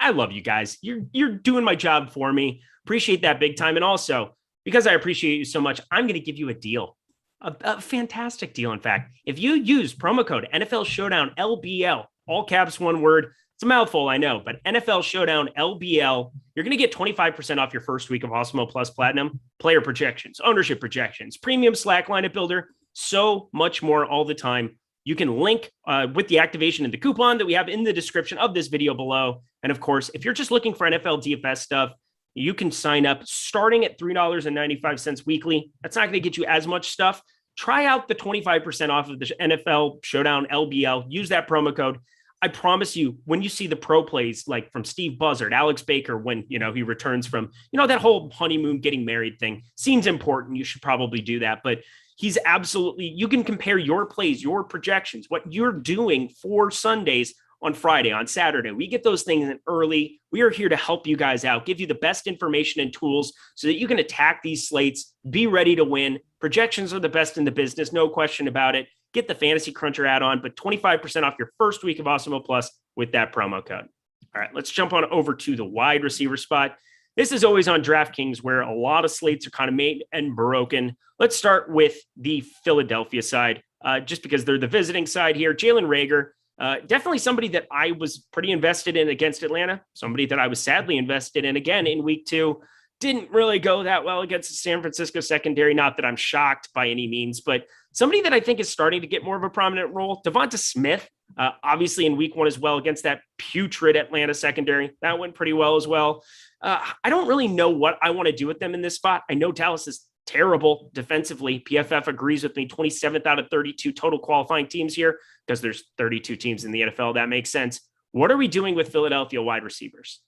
I love you guys. You're doing my job for me. Appreciate that big time. And also, because I appreciate you so much, I'm going to give you a deal, a fantastic deal. In fact, if you use promo code NFL Showdown LBL, all caps, one word, it's a mouthful, I know, but NFL Showdown LBL, you're going to get 25% off your first week of Awesemo Plus Platinum, player projections, ownership projections, premium Slack lineup builder, so much more all the time. You can link with the activation and the coupon that we have in the description of this video below. And of course, if you're just looking for NFL DFS stuff, you can sign up starting at $3.95 weekly. That's not going to get you as much stuff. Try out the 25% off of the NFL Showdown LBL. Use that promo code. I promise you, when you see the pro plays like from Steve Buzzard, Alex Baker, when he returns from that whole honeymoon getting married thing, seems important. You should probably do that. But he's absolutely, you can compare your plays, your projections, what you're doing for Sundays on Friday, on Saturday. We get those things in early. We are here to help you guys out, give you the best information and tools so that you can attack these slates, be ready to win. Projections are the best in the business, no question about it. Get the Fantasy Cruncher add-on, but 25% off your first week of Awesemo Plus with that promo code. All right, let's jump on over to the wide receiver spot. This is always on DraftKings where a lot of slates are kind of made and broken. Let's start with the Philadelphia side, just because they're the visiting side here. Jalen Reagor, definitely somebody that I was pretty invested in against Atlanta, somebody that I was sadly invested in again in week 2. Didn't really go that well against the San Francisco secondary. Not that I'm shocked by any means, but somebody that I think is starting to get more of a prominent role. Devonta Smith, obviously in week 1 as well against that putrid Atlanta secondary. That went pretty well as well. I don't really know what I want to do with them in this spot. I know Dallas is terrible defensively. PFF agrees with me. 27th out of 32 total qualifying teams here because there's 32 teams in the NFL. That makes sense. What are we doing with Philadelphia wide receivers?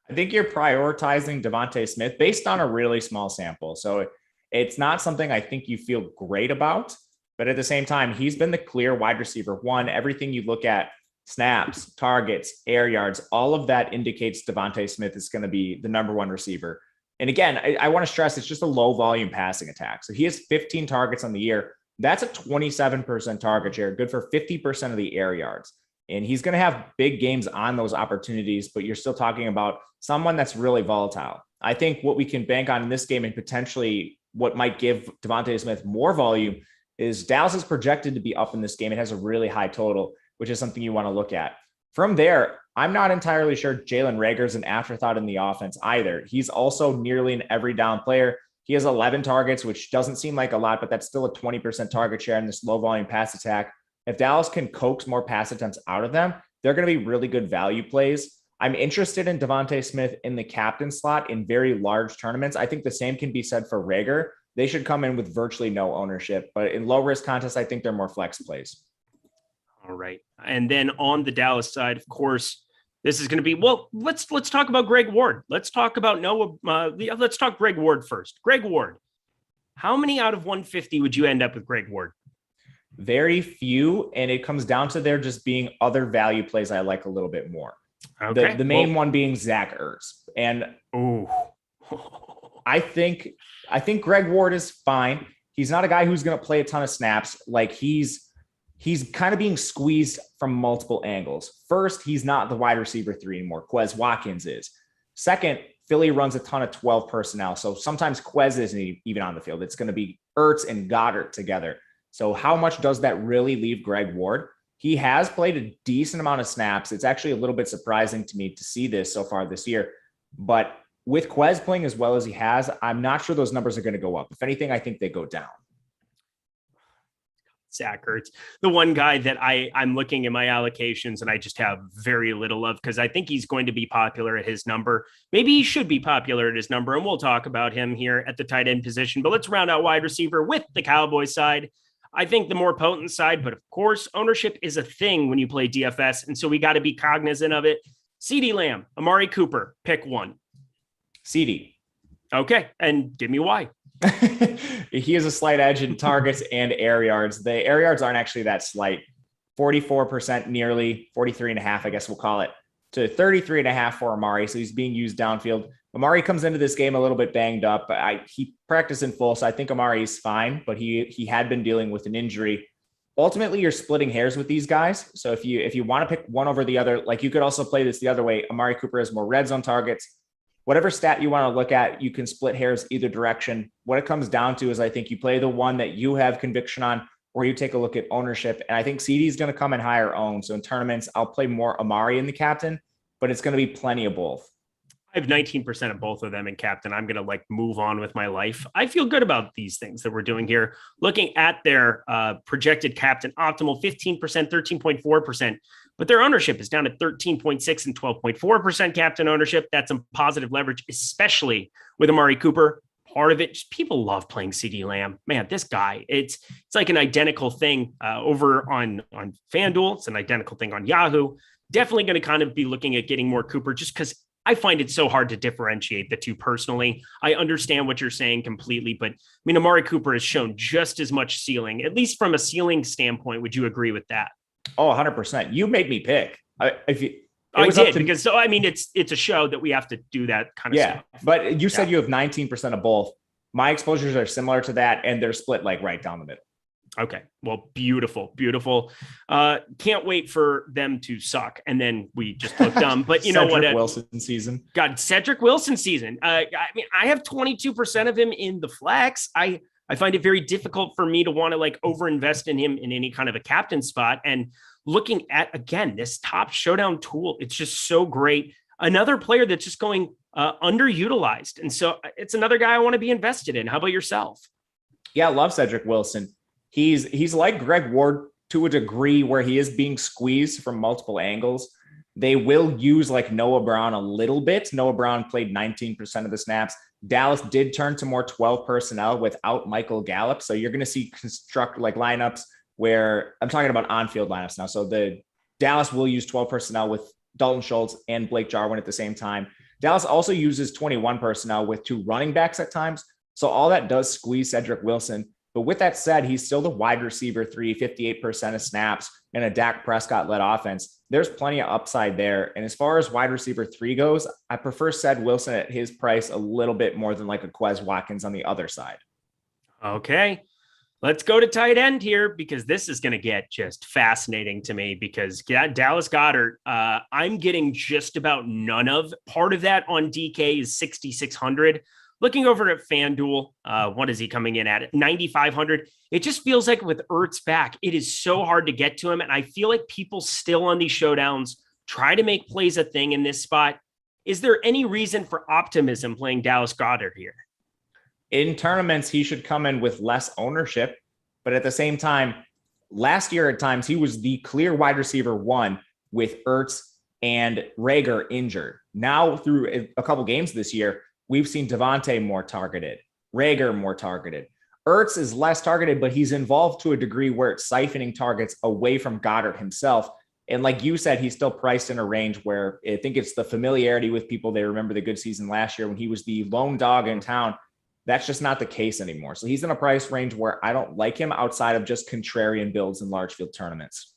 I think you're prioritizing Devonta Smith based on a really small sample. So it's not something I think you feel great about, but at the same time, he's been the clear wide receiver 1. Everything you look at, snaps, targets, air yards, all of that indicates Devonta Smith is going to be the number 1 receiver. And again, I want to stress it's just a low volume passing attack. So he has 15 targets on the year. That's a 27% target share, good for 50% of the air yards. And he's going to have big games on those opportunities, but you're still talking about someone that's really volatile. I think what we can bank on in this game and potentially what might give Devonta Smith more volume is Dallas is projected to be up in this game. It has a really high total, which is something you want to look at. From there, I'm not entirely sure Jalen Reagor is an afterthought in the offense either. He's also nearly an every down player. He has 11 targets, which doesn't seem like a lot, but that's still a 20% target share in this low volume pass attack. If Dallas can coax more pass attempts out of them, they're going to be really good value plays. I'm interested in Devonta Smith in the captain slot in very large tournaments. I think the same can be said for Reagor. They should come in with virtually no ownership, but in low risk contests, I think they're more flex plays. All right. And then on the Dallas side, of course, This is going to be, well, let's talk about Greg Ward. Let's talk about let's talk Greg Ward first. Greg Ward, how many out of 150 would you end up with Greg Ward? Very few, and it comes down to there just being other value plays I like a little bit more. Okay. The main one being Zach Ertz. And I think Greg Ward is fine. He's not a guy who's going to play a ton of snaps. Like he's kind of being squeezed from multiple angles. First, he's not the wide receiver 3 anymore. Quez Watkins is. Second, Philly runs a ton of 12 personnel. So sometimes Quez isn't even on the field. It's going to be Ertz and Goddard together. So how much does that really leave Greg Ward? He has played a decent amount of snaps. It's actually a little bit surprising to me to see this so far this year. But with Quez playing as well as he has, I'm not sure those numbers are going to go up. If anything, I think they go down. Zach Ertz, the one guy that I'm looking at my allocations and I just have very little of, because I think he's going to be popular at his number. Maybe he should be popular at his number, and we'll talk about him here at the tight end position. But let's round out wide receiver with the Cowboys side. I think the more potent side, but of course, ownership is a thing when you play DFS. And so we got to be cognizant of it. CeeDee Lamb, Amari Cooper, pick one. CeeDee. Okay. And give me why. He has a slight edge in targets and air yards. The air yards aren't actually that slight. 44%, nearly 43.5, I guess we'll call it, to 33.5 for Amari. So he's being used downfield. Amari comes into this game a little bit banged up. He practiced in full, so I think Amari's fine, but he had been dealing with an injury. Ultimately, you're splitting hairs with these guys. So if you want to pick one over the other, like you could also play this the other way. Amari Cooper has more red zone targets. Whatever stat you want to look at, you can split hairs either direction. What it comes down to is I think you play the one that you have conviction on, or you take a look at ownership. And I think CD is going to come in higher owned. So in tournaments, I'll play more Amari in the captain, but it's going to be plenty of both. I have 19% of both of them in captain. I'm going to move on with my life. I feel good about these things that we're doing here. Looking at their projected captain optimal, 15%, 13.4%, but their ownership is down at 13.6 and 12.4% captain ownership. That's some positive leverage, especially with Amari Cooper. Part of it, just people love playing CeeDee Lamb. Man, this guy, it's like an identical thing over on FanDuel. It's an identical thing on Yahoo. Definitely going to kind of be looking at getting more Cooper just because I find it so hard to differentiate the two personally. I understand what you're saying completely, but I mean, Amari Cooper has shown just as much ceiling, at least from a ceiling standpoint. Would you agree with that? Oh, 100%. You made me pick. I did because so, I mean, it's a show that we have to do that kind of stuff. But you said you have 19% of both. My exposures are similar to that, and they're split right down the middle. Okay. Well, beautiful. Can't wait for them to suck. And then we just look dumb, but you know what? Wilson season. God, Cedric Wilson season. I mean, I have 22% of him in the flex. I find it very difficult for me to want to overinvest in him in any kind of a captain spot. And looking at, again, this top showdown tool, it's just so great. Another player that's just going underutilized. And so it's another guy I want to be invested in. How about yourself? Yeah, I love Cedric Wilson. He's like Greg Ward to a degree where he is being squeezed from multiple angles. They will use Noah Brown a little bit. Noah Brown played 19% of the snaps. Dallas did turn to more 12 personnel without Michael Gallup. So you're going to see construct lineups where I'm talking about on-field lineups now. So the Dallas will use 12 personnel with Dalton Schultz and Blake Jarwin at the same time. Dallas also uses 21 personnel with 2 running backs at times. So all that does squeeze Cedric Wilson. But with that said, he's still the wide receiver 3, 58% of snaps in a Dak Prescott-led offense. There's plenty of upside there. And as far as wide receiver 3 goes, I prefer Ced Wilson at his price a little bit more than a Quez Watkins on the other side. Okay. Let's go to tight end here because this is going to get just fascinating to me because Dallas Goedert, I'm getting just about none of. Part of that on DK is 6,600. Looking over at FanDuel, what is he coming in at? 9,500. It just feels like with Ertz back, it is so hard to get to him. And I feel like people still on these showdowns try to make plays a thing in this spot. Is there any reason for optimism playing Dallas Goedert here? In tournaments, he should come in with less ownership. But at the same time, last year at times, he was the clear wide receiver 1 with Ertz and Rager injured. Now through a couple games this year, we've seen Devontae more targeted, Rager more targeted. Ertz is less targeted, but he's involved to a degree where it's siphoning targets away from Goddard himself. And like you said, he's still priced in a range where I think it's the familiarity with people. They remember the good season last year when he was the lone dog in town. That's just not the case anymore. So he's in a price range where I don't like him outside of just contrarian builds in large field tournaments.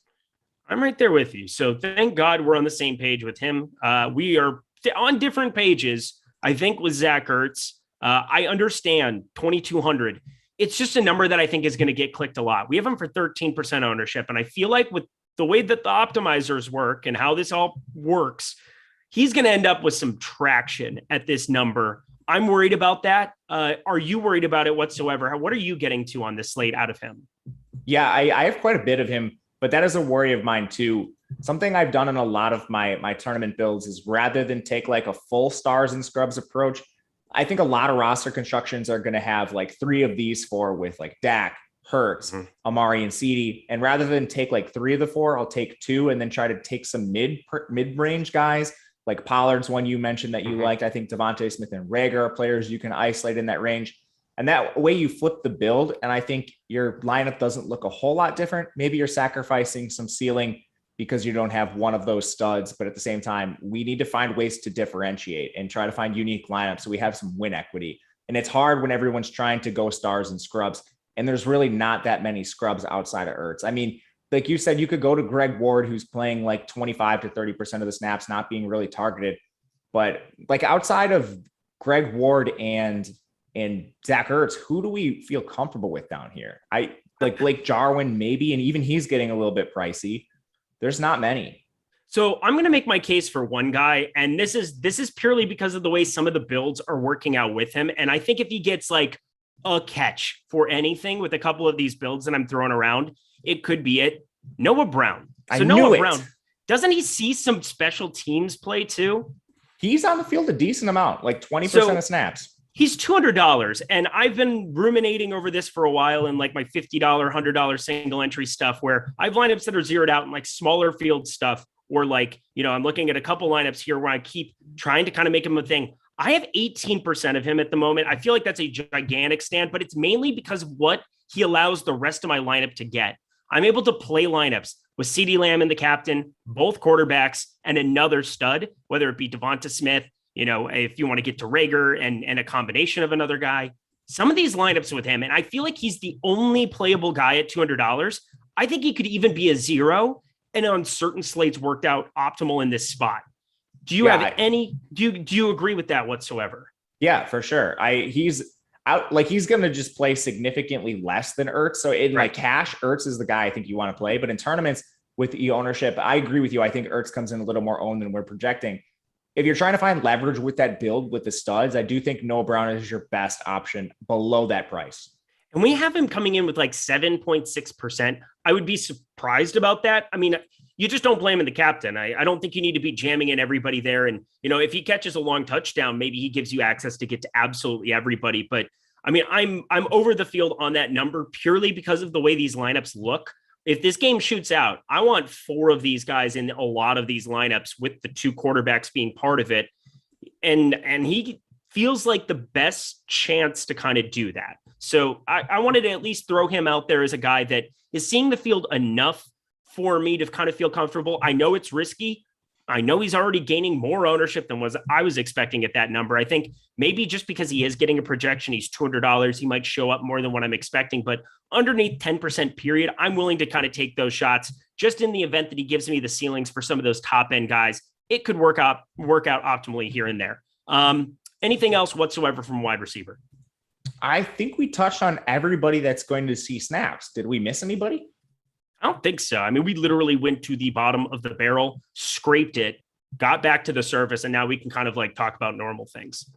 I'm right there with you. So thank God we're on the same page with him. We are on different pages, I think, with Zach Ertz. I understand 2,200. It's just a number that I think is going to get clicked a lot. We have him for 13% ownership. And I feel like with the way that the optimizers work and how this all works, he's going to end up with some traction at this number. I'm worried about that. Are you worried about it whatsoever? What are you getting to on this slate out of him? Yeah, I have quite a bit of him, but that is a worry of mine too. Something I've done in a lot of my tournament builds is rather than take like a full stars and scrubs approach, I think a lot of roster constructions are going to have like 3 of these 4 with like Dak, Hurts, Amari, and CeeDee. And rather than take like 3 of the 4, I'll take 2 and then try to take some mid-range guys. Like Pollard's one you mentioned that you liked. I think Devontae Smith and Rager are players you can isolate in that range. And that way you flip the build. And I think your lineup doesn't look a whole lot different. Maybe you're sacrificing some ceiling because you don't have one of those studs. But at the same time, we need to find ways to differentiate and try to find unique lineups so we have some win equity. And it's hard when everyone's trying to go stars and scrubs. And there's really not that many scrubs outside of Ertz. I mean, like you said, you could go to Greg Ward, who's playing like 25 to 30% of the snaps, not being really targeted. But like outside of Greg Ward and Zach Ertz, who do we feel comfortable with down here? I like Blake Jarwin, maybe, and even he's getting a little bit pricey. There's not many. So I'm going to make my case for one guy, and this is purely because of the way some of the builds are working out with him. And I think if he gets like a catch for anything with a couple of these builds that I'm throwing around, it could be it. Noah Brown. So Noah Brown, doesn't he see some special teams play too? He's on the field a decent amount, like 20% of snaps. He's $200. And I've been ruminating over this for a while in like my $50, $100 single entry stuff where I've lineups that are zeroed out in like smaller field stuff, or like, you know, I'm looking at a couple lineups here where I keep trying to kind of make him a thing. I have 18% of him at the moment. I feel like that's a gigantic stand, but it's mainly because of what he allows the rest of my lineup to get. I'm able to play lineups with CeeDee Lamb and the captain, both quarterbacks, and another stud, whether it be Devonta Smith, you know, if you want to get to Rager and a combination of another guy. Some of these lineups with him, and I feel like he's the only playable guy at $200. I think he could even be a 0, and on certain slates worked out optimal in this spot. Do you have any? Do you agree with that whatsoever? Yeah, for sure. He's out, like he's going to just play significantly less than Ertz. So in like cash, Ertz is the guy I think you want to play. But in tournaments with the ownership, I agree with you. I think Ertz comes in a little more owned than we're projecting. If you're trying to find leverage with that build with the studs, I do think Noah Brown is your best option below that price. And we have him coming in with like 7.6%. I would be surprised about that. I mean, you just don't blame him the captain. I don't think you need to be jamming in everybody there. And, you know, if he catches a long touchdown, maybe he gives you access to get to absolutely everybody. But I mean, I'm over the field on that number purely because of the way these lineups look. If this game shoots out, I want 4 of these guys in a lot of these lineups with the 2 quarterbacks being part of it. And he feels like the best chance to kind of do that. So I wanted to at least throw him out there as a guy that is seeing the field enough for me to kind of feel comfortable. I know it's risky. I know he's already gaining more ownership than I was expecting at that number. I think maybe just because he is getting a projection, he's $200, he might show up more than what I'm expecting, but underneath 10% period, I'm willing to kind of take those shots just in the event that he gives me the ceilings for some of those top end guys. It could work out optimally here and there. Anything else whatsoever from wide receiver? I think we touched on everybody that's going to see snaps. Did we miss anybody? I don't think so. I mean, we literally went to the bottom of the barrel, scraped it, got back to the surface, and now we can kind of like talk about normal things.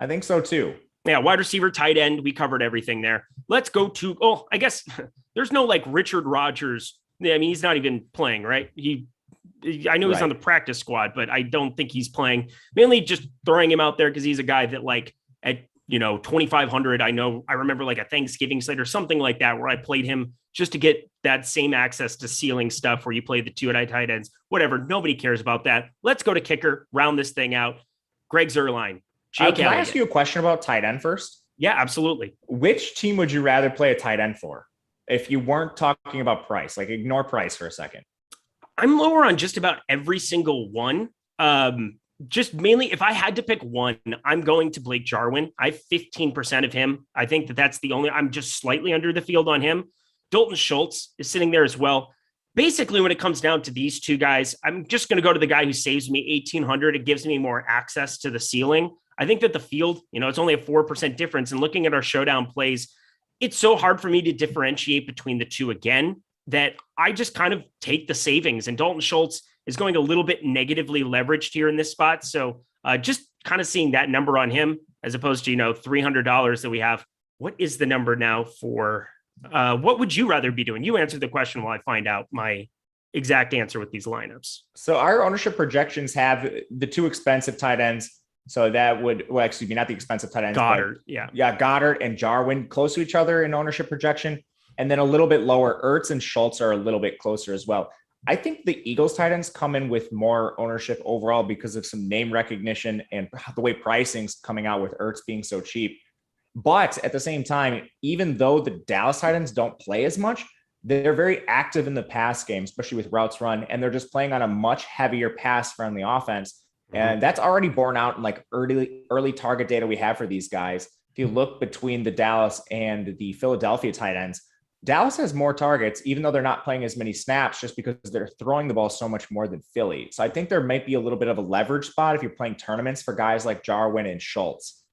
I think so too. Yeah, wide receiver, tight end, we covered everything there. Let's go to, I guess there's no like Richard Rodgers. I mean, he's not even playing, right? I know he's on the practice squad, but I don't think he's playing. Mainly just throwing him out there because he's a guy that like at, 2,500, I remember like a Thanksgiving slate or something like that where I played him just to get that same access to ceiling stuff where you play the 2 tight ends, whatever. Nobody cares about that. Let's go to kicker, round this thing out. Greg Zuerlein. Can I ask you a question about tight end first? Yeah, absolutely. Which team would you rather play a tight end for if you weren't talking about price? Like ignore price for a second. I'm lower on just about every single one. Just mainly, if I had to pick one, I'm going to Blake Jarwin. I have 15% of him. I think that's the only, I'm just slightly under the field on him. Dalton Schultz is sitting there as well. Basically, when it comes down to these two guys, I'm just going to go to the guy who saves me 1,800. It gives me more access to the ceiling. I think that the field, it's only a 4% difference. And looking at our showdown plays, it's so hard for me to differentiate between the two again that I just kind of take the savings. And Dalton Schultz is going a little bit negatively leveraged here in this spot. So just kind of seeing that number on him as opposed to, $300 that we have. What is the number now for what would you rather be doing? You answer the question while I find out my exact answer with these lineups. So our ownership projections have the two expensive tight ends. So that would, not the expensive tight ends. Goddard. Yeah. Goddard and Jarwin close to each other in ownership projection. And then a little bit lower. Ertz and Schultz are a little bit closer as well. I think the Eagles tight ends come in with more ownership overall because of some name recognition and the way pricing's coming out with Ertz being so cheap. But at the same time, even though the Dallas tight ends don't play as much, they're very active in the pass game, especially with routes run, and they're just playing on a much heavier pass-friendly offense. And that's already borne out in like early target data we have for these guys. If you look between the Dallas and the Philadelphia tight ends, Dallas has more targets, even though they're not playing as many snaps, just because they're throwing the ball so much more than Philly. So I think there might be a little bit of a leverage spot if you're playing tournaments for guys like Jarwin and Schultz.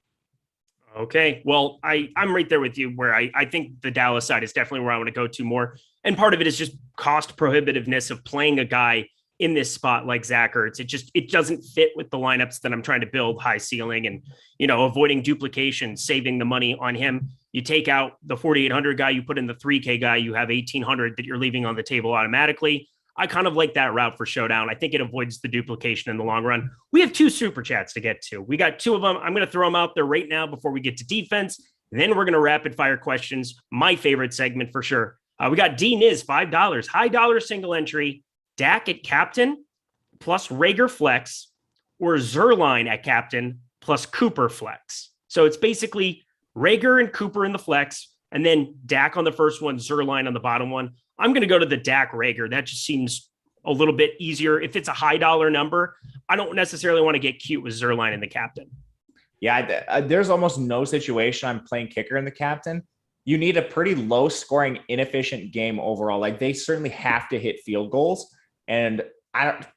Okay. Well, I'm right there with you where I think the Dallas side is definitely where I want to go to more. And part of it is just cost prohibitiveness of playing a guy in this spot like Zach Ertz. It doesn't fit with the lineups that I'm trying to build, high ceiling and, avoiding duplication, saving the money on him. You take out the 4,800 guy, you put in the 3K guy, you have 1,800 that you're leaving on the table automatically. I kind of like that route for Showdown. I think it avoids the duplication in the long run. We have 2 super chats to get to. We got 2 of them. I'm going to throw them out there right now before we get to defense. Then we're going to rapid fire questions. My favorite segment for sure. We got D Niz, $5, high dollar single entry, Dak at captain plus Rager flex or Zerline at captain plus Cooper flex. So it's basically Rager and Cooper in the flex and then Dak on the first one, Zerline on the bottom one. I'm going to go to the Dak Rager. That just seems a little bit easier. If it's a high dollar number, I don't necessarily want to get cute with Zerline and the captain. Yeah, there's almost no situation I'm playing kicker in the captain. You need a pretty low scoring, inefficient game overall. Like they certainly have to hit field goals. And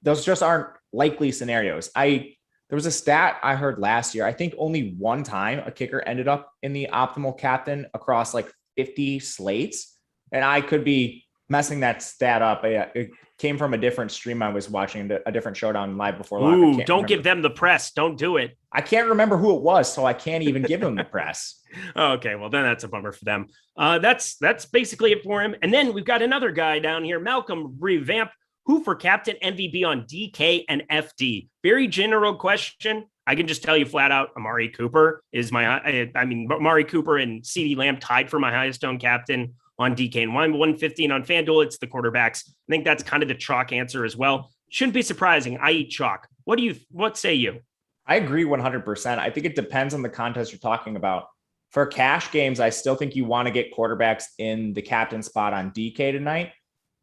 those just aren't likely scenarios. There was a stat I heard last year. I think only one time a kicker ended up in the optimal captain across like 50 slates. And I could be messing that stat up. It came from a different stream I was watching, a different Showdown live before. Ooh, don't give them the press. Don't do it. I can't remember who it was, so I can't even give them the press. Okay, well then that's a bummer for them. That's basically it for him. And then we've got another guy down here, Malcolm Revamp, who for captain MVP on DK and FD. Very general question. I can just tell you flat out, Amari Cooper is Amari Cooper and CeeDee Lamb tied for my highest owned captain on DK and 115 on FanDuel. It's the quarterbacks. I think that's kind of the chalk answer as well. Shouldn't be surprising. I eat chalk. What say you? I agree 100%. I think it depends on the contest you're talking about. For cash games, I still think you want to get quarterbacks in the captain spot on DK tonight.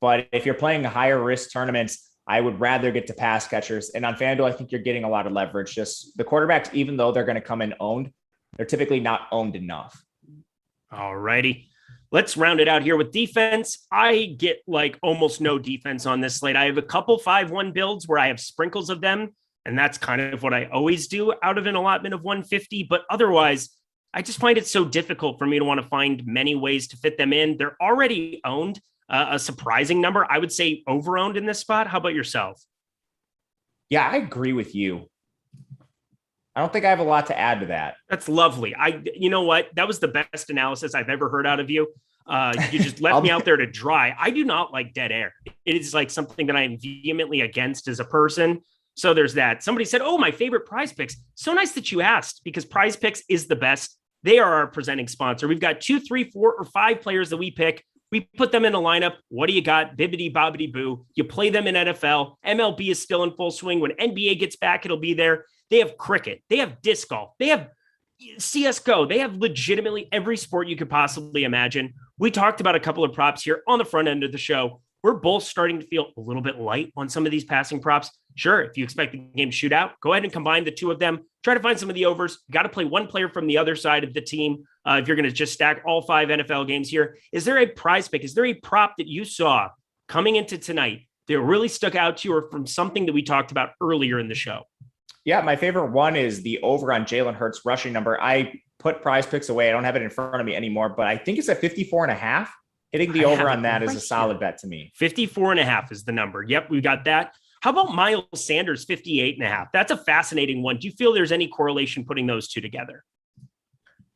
But if you're playing higher risk tournaments, I would rather get to pass catchers. And on FanDuel, I think you're getting a lot of leverage. Just the quarterbacks, even though they're going to come in owned, they're typically not owned enough. All righty. Let's round it out here with defense. I get like almost no defense on this slate. I have a couple 5-1 builds where I have sprinkles of them. And that's kind of what I always do out of an allotment of 150. But otherwise, I just find it so difficult for me to want to find many ways to fit them in. They're already owned. A surprising number. I would say over-owned in this spot. How about yourself? Yeah, I agree with you. I don't think I have a lot to add to that. That's lovely. You know what? That was the best analysis I've ever heard out of you. You just left me out there to dry. I do not like dead air. It is like something that I am vehemently against as a person. So there's that. Somebody said, oh, my favorite PrizePicks. So nice that you asked because PrizePicks is the best. They are our presenting sponsor. We've got 2, 3, 4, or 5 players that we pick. We put them in a lineup. What do you got? Bibbidi bobbidi boo. You play them in NFL. MLB is still in full swing. When NBA gets back, it'll be there. They have cricket. They have disc golf. They have CSGO. They have legitimately every sport you could possibly imagine. We talked about a couple of props here on the front end of the show. we're both starting to feel a little bit light on some of these passing props. Sure, if you expect the game to shoot out, go ahead and combine the two of them. Try to find some of the overs. You got to play one player from the other side of the team if you're going to just stack all 5 NFL games here. Is there a prize pick? Is there a prop that you saw coming into tonight that really stuck out to you, or from something that we talked about earlier in the show? Yeah, my favorite one is the over on Jalen Hurts rushing number. I put PrizePicks away. I don't have it in front of me anymore, but I think it's at 54.5. Hitting the over on that is a solid bet to me. 54.5 is the number. Yep, we got that. How about Miles Sanders, 58.5? That's a fascinating one. Do you feel there's any correlation putting those two together?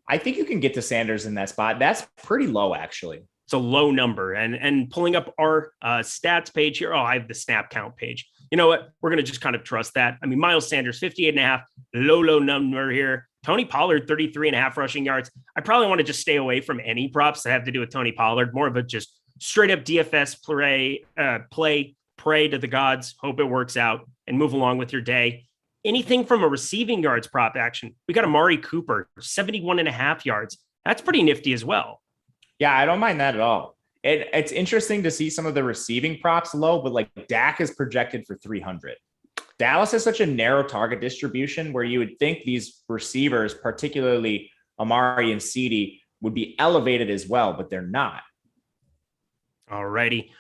I think you can get to Sanders in that spot. That's pretty low, actually. It's a low number. And pulling up our stats page here. Oh, I have the snap count page. You know what? We're going to just kind of trust that. I mean, Miles Sanders, 58.5, low number here. Tony Pollard, 33.5 rushing yards. I probably want to just stay away from any props that have to do with Tony Pollard. More of a just straight up DFS pray to the gods, hope it works out, and move along with your day. Anything from a receiving yards prop action. We got Amari Cooper, 71.5 yards. That's pretty nifty as well. Yeah, I don't mind that at all. It's interesting to see some of the receiving props low, but like Dak is projected for 300. Dallas has such a narrow target distribution where you would think these receivers, particularly Amari and CeeDee, would be elevated as well, but they're not. All righty.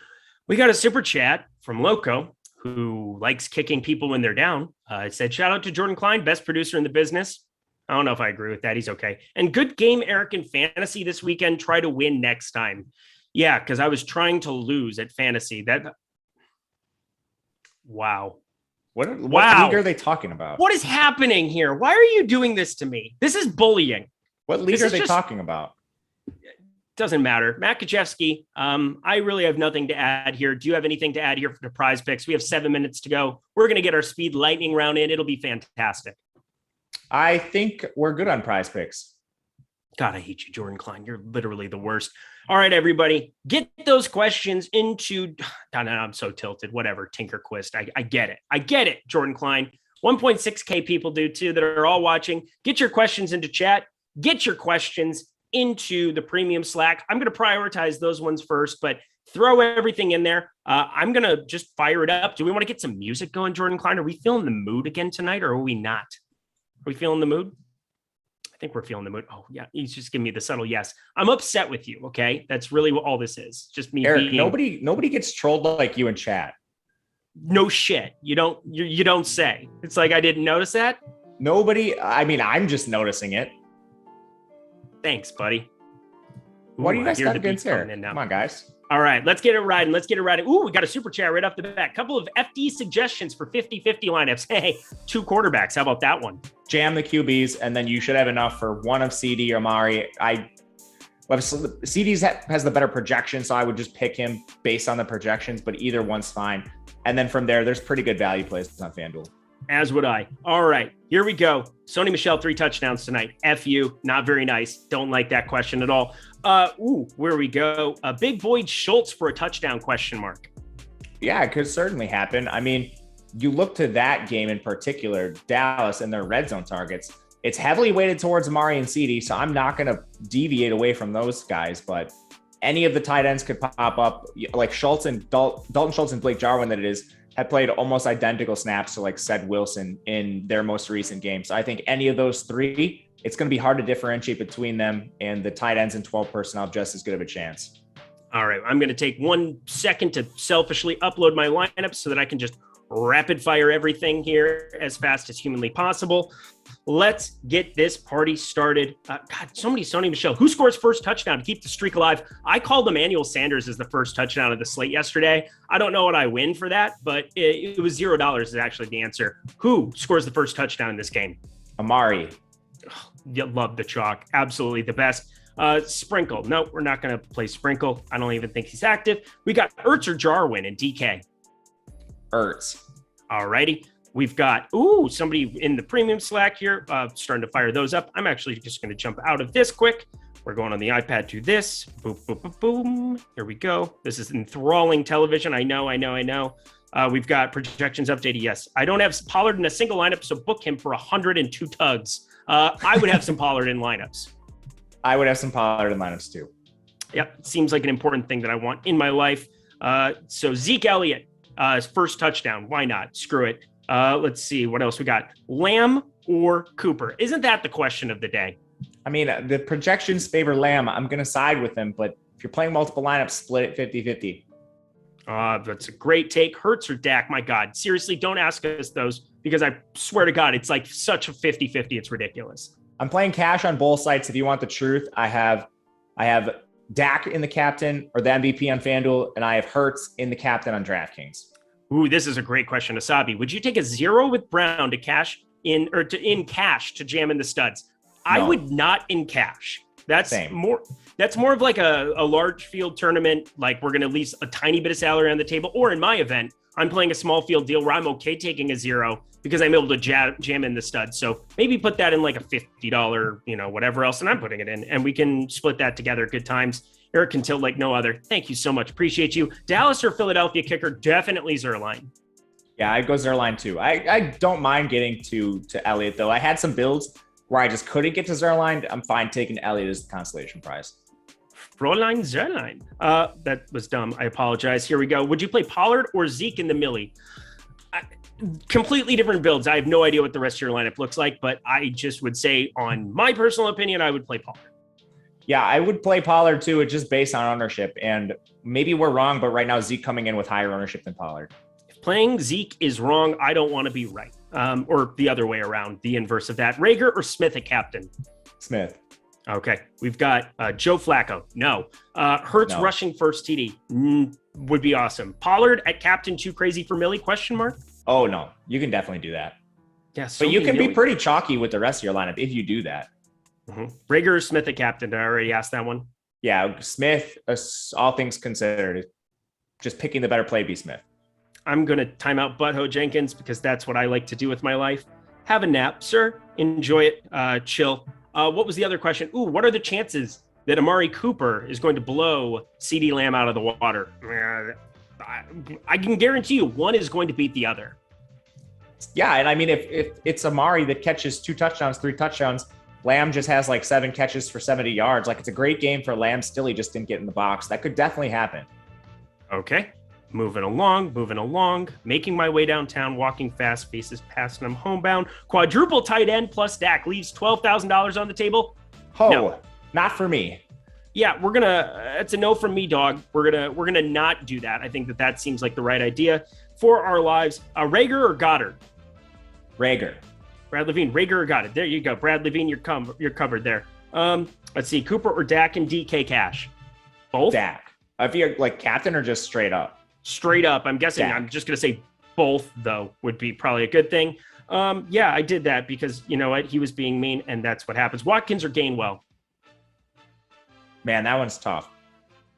We got a super chat from Loco, who likes kicking people when they're down. It said, shout out to Jordan Klein, best producer in the business. I don't know if I agree with that. He's okay. And good game, Eric, in fantasy this weekend. Try to win next time. Yeah, because I was trying to lose at fantasy. Wow. What league are they talking about? What is happening here? Why are you doing this to me? This is bullying. What league are they talking about? Doesn't matter. Matt Kachevsky, I really have nothing to add here. Do you have anything to add here for the PrizePicks? We have 7 minutes to go. We're going to get our speed lightning round in. It'll be fantastic. I think we're good on PrizePicks. God, I hate you, Jordan Klein. You're literally the worst. All right, everybody, get those questions into. No, I'm so tilted. Whatever, Tinkerquist. I get it. I get it, Jordan Klein. 1.6K people do too that are all watching. Get your questions into chat. Get your questions into the premium Slack. I'm going to prioritize those ones first, but throw everything in there. I'm going to just fire it up. Do we want to get some music going, Jordan Klein? Are we feeling the mood again tonight, or are we not? Are we feeling the mood? I think we're feeling the mood. Oh, yeah. He's just giving me the subtle yes. I'm upset with you, okay? That's really what all this is. Just me Eric, nobody gets trolled like you in chat. No shit. You don't say. It's like I didn't notice that. Nobody. I mean, I'm just noticing it. Thanks, buddy. What do you guys got against here? Come on, guys. All right, let's get it riding. Ooh, we got a super chat right off the bat. Couple of FD suggestions for 50-50 lineups. Hey, 2 quarterbacks. How about that one? Jam the QBs, and then you should have enough for one of CeeDee or Amari. CeeDee has the better projection, so I would just pick him based on the projections, but either one's fine. And then from there's pretty good value plays on FanDuel. As would I. All right, here we go. Sony Michel, 3 touchdowns tonight. F you. Not very nice. Don't like that question at all. Where we go. Big Void Schultz for a touchdown, question mark. Yeah, it could certainly happen. I mean, you look to that game in particular, Dallas and their red zone targets. It's heavily weighted towards Amari and CeeDee, so I'm not going to deviate away from those guys, but any of the tight ends could pop up. Like Schultz and Dalton Schultz and Blake Jarwin that it is, had played almost identical snaps to like Ced Wilson in their most recent game. So I think any of those 3, it's going to be hard to differentiate between them, and the tight ends and 12 personnel have just as good of a chance. All right. I'm going to take 1 second to selfishly upload my lineup so that I can just rapid fire everything here as fast as humanly possible. Let's get this party started. God, so many Sony Michel. Who scores first touchdown to keep the streak alive? I called Emmanuel Sanders as the first touchdown of the slate yesterday. I don't know what I win for that, but it was $0 is actually the answer. Who scores the first touchdown in this game? Amari. Oh, you love the chalk. Absolutely the best. Sprinkle. No, we're not going to play Sprinkle. I don't even think he's active. We got Ertz or Jarwin in DK. Ertz. All righty. We've got, somebody in the premium Slack here, starting to fire those up. I'm actually just going to jump out of this quick. We're going on the iPad to this. Boom, boom, boom, boom. Here we go. This is enthralling television. I know. We've got projections updated. Yes. I don't have Pollard in a single lineup, so book him for 102 tugs. I would have some Pollard in lineups. I would have some Pollard in lineups too. Yep. Seems like an important thing that I want in my life. So Zeke Elliott, his first touchdown. Why not? Screw it. Let's see what else we got. Lamb or Cooper? Isn't that the question of the day? I mean, the projections favor Lamb. I'm going to side with him, but if you're playing multiple lineups, split it 50-50. That's a great take. Hurts or Dak? My God. Seriously, don't ask us those because I swear to God, it's like such a 50-50. It's ridiculous. I'm playing cash on both sides. If you want the truth, I have Dak in the captain or the MVP on FanDuel, and I have Hurts in the captain on DraftKings. Ooh, this is a great question, Asabi. Would you take a 0 with Brown to cash in or to in cash to jam in the studs? No. I would not in cash. That's more of like a large field tournament. Like we're going to leave a tiny bit of salary on the table. Or in my event, I'm playing a small field deal where I'm okay taking a 0 because I'm able to jam in the studs. So maybe put that in like a $50, whatever else. And I'm putting it in and we can split that together. Good times. Eric can tilt like no other. Thank you so much. Appreciate you. Dallas or Philadelphia kicker? Definitely Zuerlein. Yeah, I'd go Zuerlein too. I don't mind getting to Elliott though. I had some builds where I just couldn't get to Zuerlein. I'm fine taking Elliott as the consolation prize. Fräulein Zuerlein. That was dumb. I apologize. Here we go. Would you play Pollard or Zeke in the Millie? Completely different builds. I have no idea what the rest of your lineup looks like, but I just would say, on my personal opinion, I would play Pollard. Yeah, I would play Pollard too. It's just based on ownership. And maybe we're wrong, but right now Zeke coming in with higher ownership than Pollard. If playing Zeke is wrong, I don't want to be right. Or the other way around, the inverse of that. Rager or Smith at captain? Smith. Okay. We've got Joe Flacco. No. Hurts no. Rushing first TD. Would be awesome. Pollard at captain, too crazy for Millie? ? Oh, no. You can definitely do that. Yeah, but you can be pretty chalky with the rest of your lineup if you do that. Mm-hmm. Rager or Smith at captain? Did I already ask that one? Yeah, Smith, all things considered, just picking the better play, be Smith. I'm going to time out Butthole Jenkins because that's what I like to do with my life. Have a nap, sir. Enjoy it. Chill. What was the other question? Ooh, what are the chances that Amari Cooper is going to blow CeeDee Lamb out of the water? I can guarantee you one is going to beat the other. Yeah, and I mean, if it's Amari that catches 2 touchdowns, 3 touchdowns, Lamb just has like 7 catches for 70 yards. Like, it's a great game for Lamb. Still, he just didn't get in the box. That could definitely happen. Okay. Moving along, making my way downtown, walking fast, faces past, and I'm homebound. Quadruple tight end plus Dak leaves $12,000 on the table. Oh, no. Not for me. Yeah, it's a no from me, dog. We're gonna not do that. I think that seems like the right idea for our lives. Rager or Goddard? Rager. Brad Levine, Rager or Goddard? There you go, Brad Levine. You're covered there. Let's see, Cooper or Dak and DK Cash? Both. Dak. If you're like captain or just straight up. Straight up, I'm guessing. Dak. I'm just gonna say both though would be probably a good thing. Yeah, I did that because you know what, he was being mean, and that's what happens. Watkins or Gainwell? Man, that one's tough.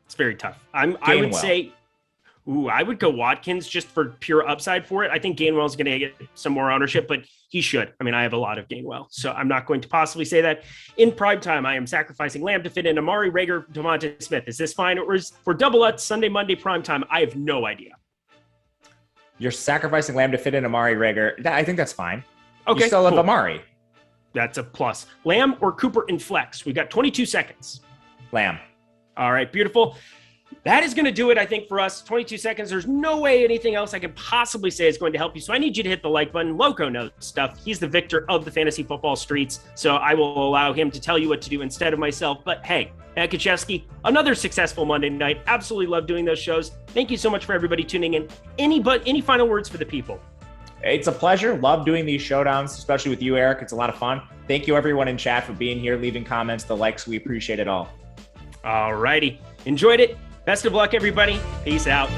It's very tough. I would say, I would go Watkins just for pure upside for it. I think Gainwell's going to get some more ownership, but he should. I mean, I have a lot of Gainwell, so I'm not going to possibly say that. In prime time, I am sacrificing Lamb to fit in Amari, Rager, Devonta Smith. Is this fine? Or is for double Utz Sunday, Monday prime time? I have no idea. You're sacrificing Lamb to fit in Amari, Rager. I think that's fine. Okay, you still have cool. Amari. That's a plus. Lamb or Cooper in flex? We've got 22 seconds. Lamb. All right, beautiful. That is going to do it, I think, for us. 22 seconds. There's no way anything else I can possibly say is going to help you. So I need you to hit the like button. Loco knows stuff. He's the victor of the fantasy football streets. So I will allow him to tell you what to do instead of myself. But hey, Kachevsky, another successful Monday night. Absolutely love doing those shows. Thank you so much for everybody tuning in. Any final words for the people? It's a pleasure. Love doing these showdowns, especially with you, Eric. It's a lot of fun. Thank you, everyone in chat, for being here, leaving comments, the likes. We appreciate it all. All righty. Enjoyed it. Best of luck, everybody. Peace out.